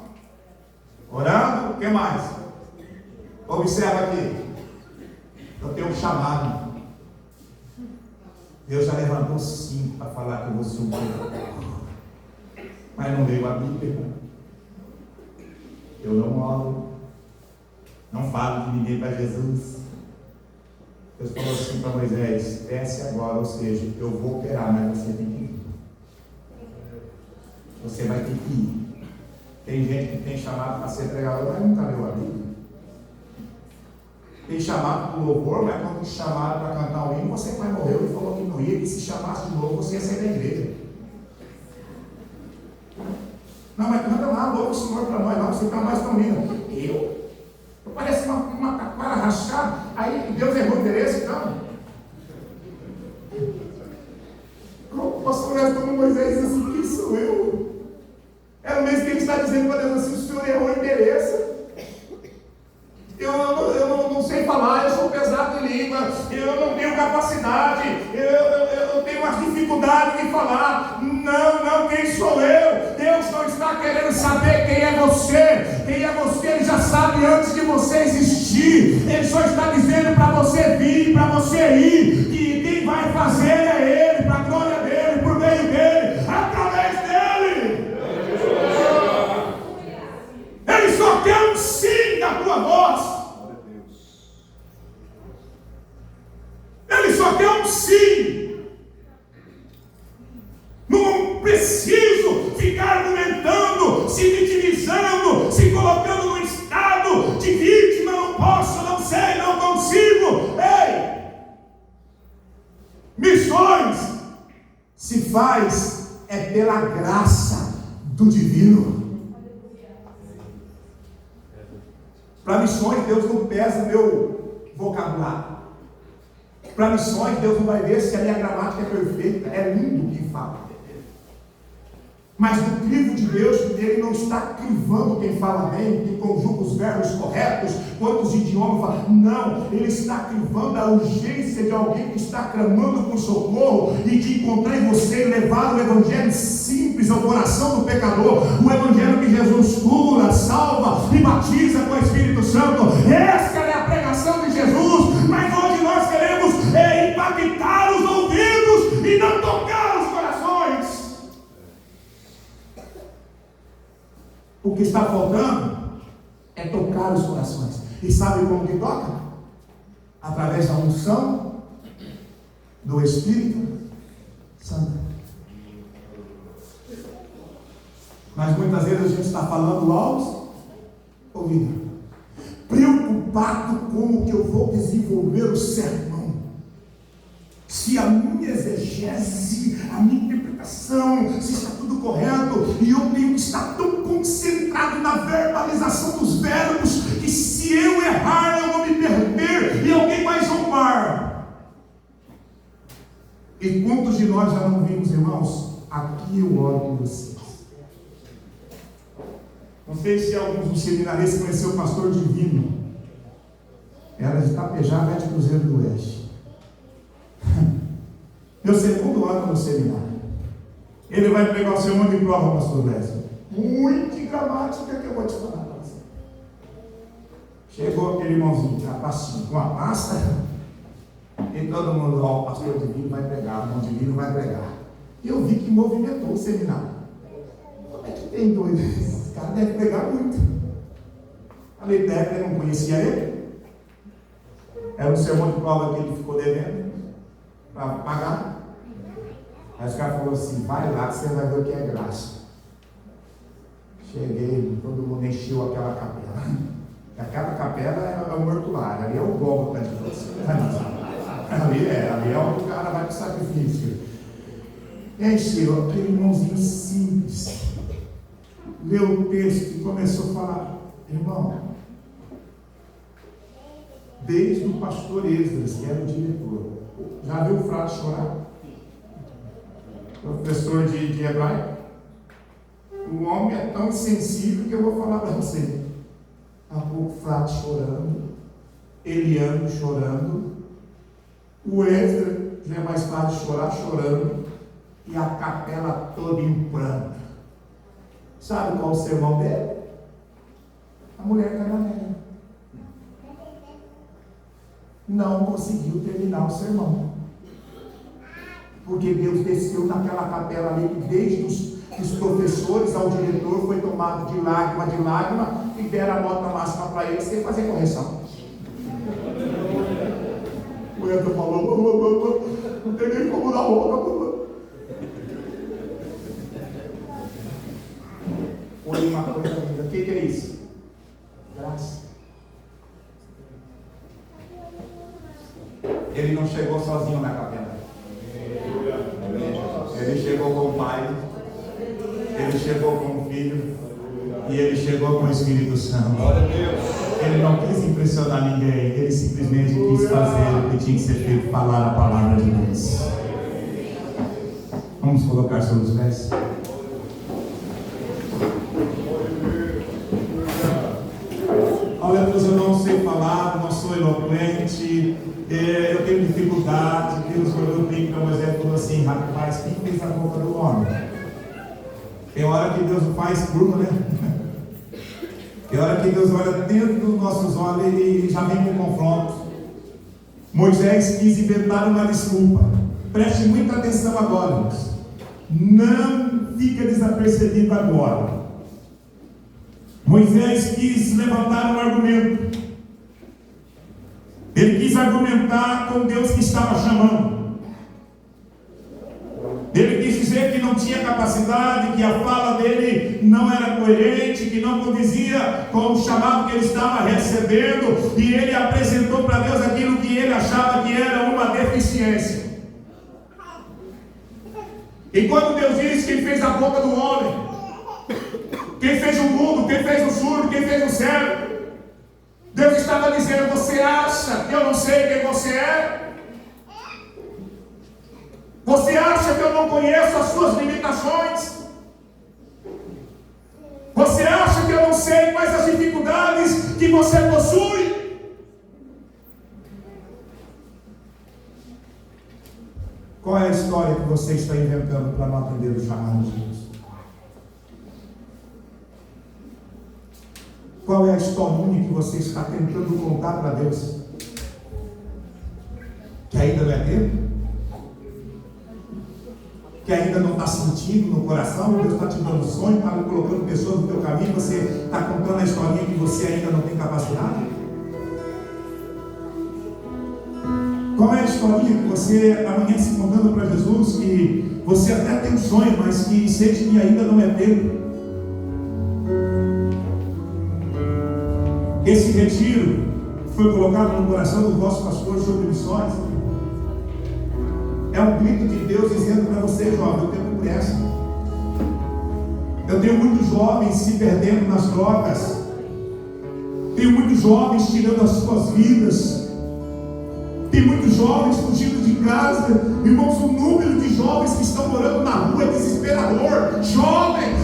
Orando, o que mais? Observa aqui. Eu tenho um chamado. Deus já levantou 5 para falar que eu vou ser um pregador. Mas não veio a Bíblia. Eu não oro. Não falo de ninguém para Jesus. Deus falou assim para Moisés: desce agora, ou seja, eu vou operar, mas você tem que ir. Você vai ter que ir. Tem gente que tem chamado para ser pregador, mas nunca leu a Bíblia. Tem chamado para o louvor, mas quando te chamaram para cantar o hino, você vai morrer. Ele falou que não ia, e se chamasse de novo, você ia sair da igreja. Não, mas canta lá, louva o Senhor para nós, lá você está mais tão lindo. Eu pareço uma taquara rachada. Aí Deus errou o endereço, então. O pastor Wes como Moisés diz assim: quem sou eu? É o mesmo que ele está dizendo para Deus assim: o Senhor errou o endereço. Eu não sei falar, eu sou pesado em língua, eu não tenho capacidade, eu tenho umas dificuldades de falar. Não, quem sou eu? Deus não está querendo saber quem é você. Quem é você, Ele já sabe antes de você existir. Ele só está dizendo para você vir, para você ir, que quem vai fazer é Ele, para a glória dEle, por meio dEle, através dEle. Ele só quer um sim da tua voz. Ele só quer um sim. Não preciso ficar argumentando, se vitimizando, se colocando no estado de vítima. Não posso, não sei, não consigo. Ei! Missões se faz pela graça do divino. Para missões, Deus não pesa meu vocabulário. Para missões, Deus não vai ver se a minha gramática é perfeita. É lindo quem fala. Mas no crivo de Deus, Ele não está crivando quem fala bem, quem conjuga os verbos corretos, quantos idiomas fala. Não, Ele está crivando a urgência de alguém que está clamando por socorro e de encontrar em você e levar o evangelho simples ao coração do pecador. O evangelho que Jesus cura, salva e batiza com o Espírito Santo. Essa é a pregação de Jesus. Mas hoje nós queremos impactar os ouvidos e não tocar os corações. O que está faltando é tocar os corações. E sabe como que toca? Através da unção do Espírito Santo. Mas muitas vezes a gente está falando aos ouvidos, preocupado com o que eu vou desenvolver o sermão. Se a minha exegese, a minha interpretação, se está tudo correto, e eu tenho que estar tão concentrado na verbalização dos verbos, que se eu errar, eu vou me perder e alguém vai zombar. E quantos de nós já não vimos, irmãos? Aqui eu oro com vocês. Não sei se alguns dos seminaristas conheceram o pastor Divino. Era de Itapejá, Vete Cruzeiro do Oeste. Meu segundo ano no seminário. Ele vai pegar o sermão de prova, pastor Lécio. Muito gramática que eu vou te falar para você. Chegou aquele irmãozinho com a pasta. E todo mundo, ó, o pastor Divino vai pregar, o irmão Divino vai pregar. E eu vi que movimentou o seminário. Como é que tem dois? Esse cara deve pregar muito. Falei, deve, eu não conhecia ele. Era um sermão de prova que ele ficou devendo para pagar. Aí os caras falaram assim, vai lá que você vai ver o que é graça. Cheguei, todo mundo encheu aquela capela. Aquela capela é o mortuário, ali é o Gólgota de Deus. Ali é onde o cara vai para o sacrifício. Encheu, aquele irmãozinho simples. Leu o texto e começou a falar, irmão, desde o pastor Esdras, que era o diretor, já viu o frade chorar? Professor de hebraico. O homem é tão sensível que eu vou falar para você. Há pouco frade chorando, Eliano chorando, o Esdras já é mais tarde chorar chorando, e a capela toda em pranto. Sabe qual é o sermão dele? A mulher cananeia. Não conseguiu terminar o sermão. Porque Deus desceu naquela capela ali, que desde os professores ao diretor foi tomado de lágrima, e deram a nota máxima para ele sem fazer correção. O Edson falou, não tem nem como dar boca. Olha uma coisa linda, o que é isso? Graça. Ele não chegou sozinho na capela. Ele chegou com o Pai, ele chegou com o Filho e ele chegou com o Espírito Santo. Ele não quis impressionar ninguém, ele simplesmente quis fazer o que tinha que ser feito, falar a palavra de Deus. Vamos colocar sobre os pés. Olha, eu não sei falar. eloquente, eu tenho dificuldade. Deus olhou bem para Moisés e falou assim: rapaz, quem fez a boca do homem? Tem hora que Deus faz curva, né? Tem hora que Deus olha dentro dos nossos olhos e já vem com o confronto. Moisés quis inventar uma desculpa. Preste muita atenção agora, irmãos. Não fica desapercebido agora. Moisés quis levantar um argumento. Ele quis argumentar com Deus que estava chamando. Ele quis dizer que não tinha capacidade, que a fala dele não era coerente, que não condizia com o chamado que ele estava recebendo, e ele apresentou para Deus aquilo que ele achava que era uma deficiência. E quando Deus diz quem fez a boca do homem, quem fez o mundo, quem fez o surdo, quem fez o cego, Deus estava dizendo: você acha que eu não sei quem você é? Você acha que eu não conheço as suas limitações? Você acha que eu não sei quais as dificuldades que você possui? Qual é a história que você está inventando para não atender o chamado de Deus? Qual é a historinha que você está tentando contar para Deus? Que ainda não é tempo? Que ainda não está sentindo no coração? Deus está te dando sonho, está colocando pessoas no teu caminho, você está contando a historinha que você ainda não tem capacidade? Qual é a historinha que você amanhece contando para Jesus, que você até tem um sonho, mas que sente que ainda não é tempo? Esse retiro foi colocado no coração do vosso pastor sobre missões. É um grito de Deus dizendo para você, jovem: o tempo pressa. Eu tenho muitos jovens se perdendo nas drogas. Tenho muitos jovens tirando as suas vidas. Tem muitos jovens fugindo de casa. Irmãos, o número de jovens que estão morando na rua é desesperador. Jovens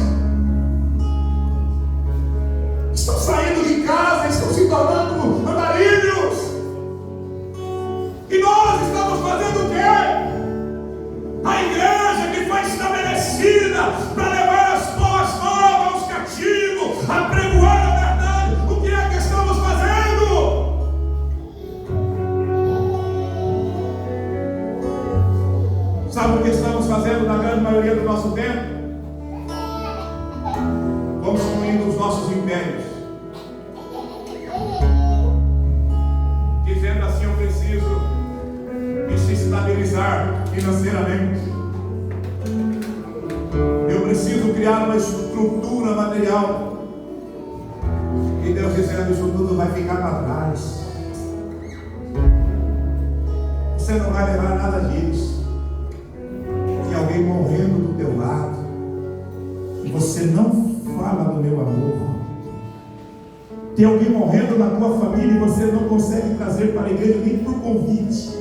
estão saindo de casa, estão se tornando andarilhos. E nós estamos fazendo o quê? A igreja que foi estabelecida para levar as boas novas aos cativos, a pregoar a verdade. O que é que estamos fazendo? Sabe o que estamos fazendo na grande maioria do nosso tempo? Construindo os nossos impérios, dizendo assim: eu preciso me estabilizar financeiramente, eu preciso criar uma estrutura material. E Deus dizendo: isso tudo vai ficar para trás. Você não vai levar nada disso. Tem alguém morrendo do teu lado e você não fala do meu amor. Tem alguém morrendo na tua família e você não consegue trazer para a igreja nem por convite.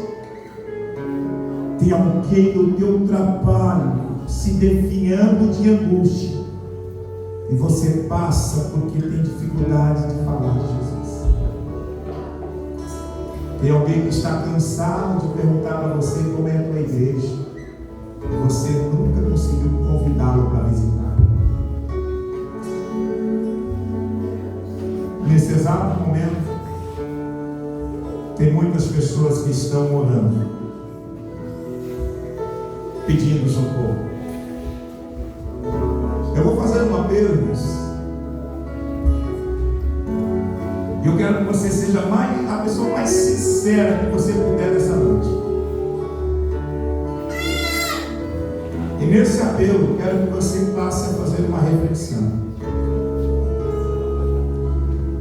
Tem alguém do teu trabalho se definhando de angústia e você passa porque tem dificuldade de falar de Jesus. Tem alguém que está cansado de perguntar para você como é a tua igreja e você nunca conseguiu convidá-lo para visitar. Nesse exato momento, tem muitas pessoas que estão orando, pedindo socorro. Eu vou fazer um apelo, irmãos. E eu quero que você seja a pessoa mais sincera que você puder nessa noite. E nesse apelo, eu quero que você passe a fazer uma reflexão.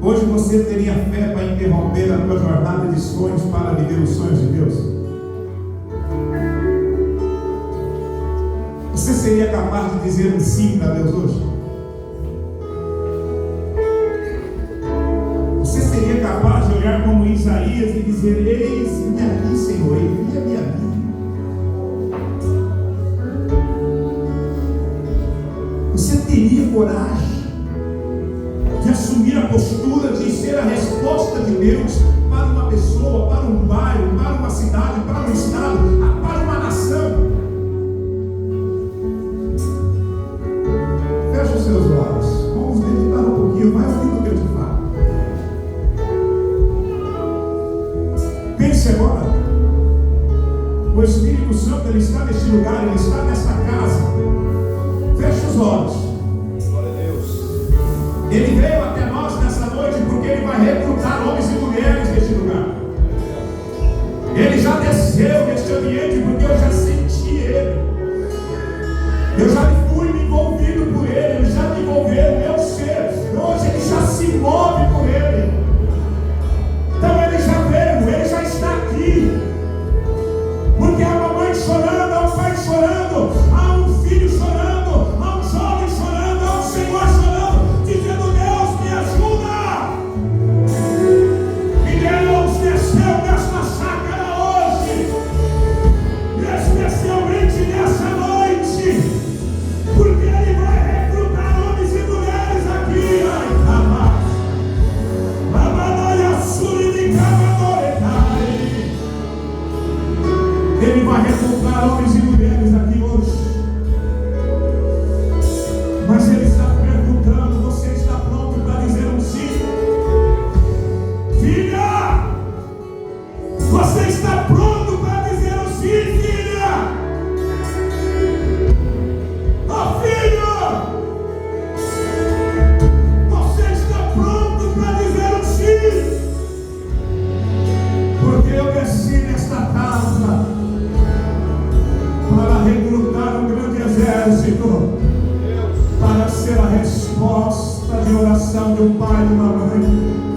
Hoje você teria fé para interromper a tua jornada de sonhos para viver os sonhos de Deus? Você seria capaz de dizer um sim para Deus hoje? Você seria capaz de olhar como Isaías e dizer: eis-me aqui, Senhor, envia-me a mim? Você teria coragem de assumir a postura de ser a resposta de Deus para uma pessoa experiência agora. O Espírito Santo, ele está neste lugar, ele está nesta casa. Feche os olhos. Glória a Deus. Ele veio até nós nessa noite porque ele vai recrutar homens e mulheres neste lugar. Ele já desceu neste ambiente porque eu já senti ele. Eu já fui me envolvido por ele, ele já me envolveu no meu ser. Hoje ele já se move por ele. Então ele já veio, ele já está aqui. Porque há uma mãe chorando, há um pai chorando, há um filho chorando, há um jovem chorando, há um Senhor chorando, dizendo: Deus, me ajuda. E Deus desceu nesta chácara hoje, especialmente nessa noite, porque Ele vai recrutar homens e mulheres aqui. Ai, rapaz. Ele vai recrutar homens e mulheres aqui hoje. Mas Ele está perguntando: você está pronto para dizer um sim? Filha! Você está pronto para dizer um sim, filha? Oh, filho! Você está pronto para dizer um sim? Porque eu desci nesta casa para recrutar um grande exército, para ser a resposta de oração de um pai e de uma mãe.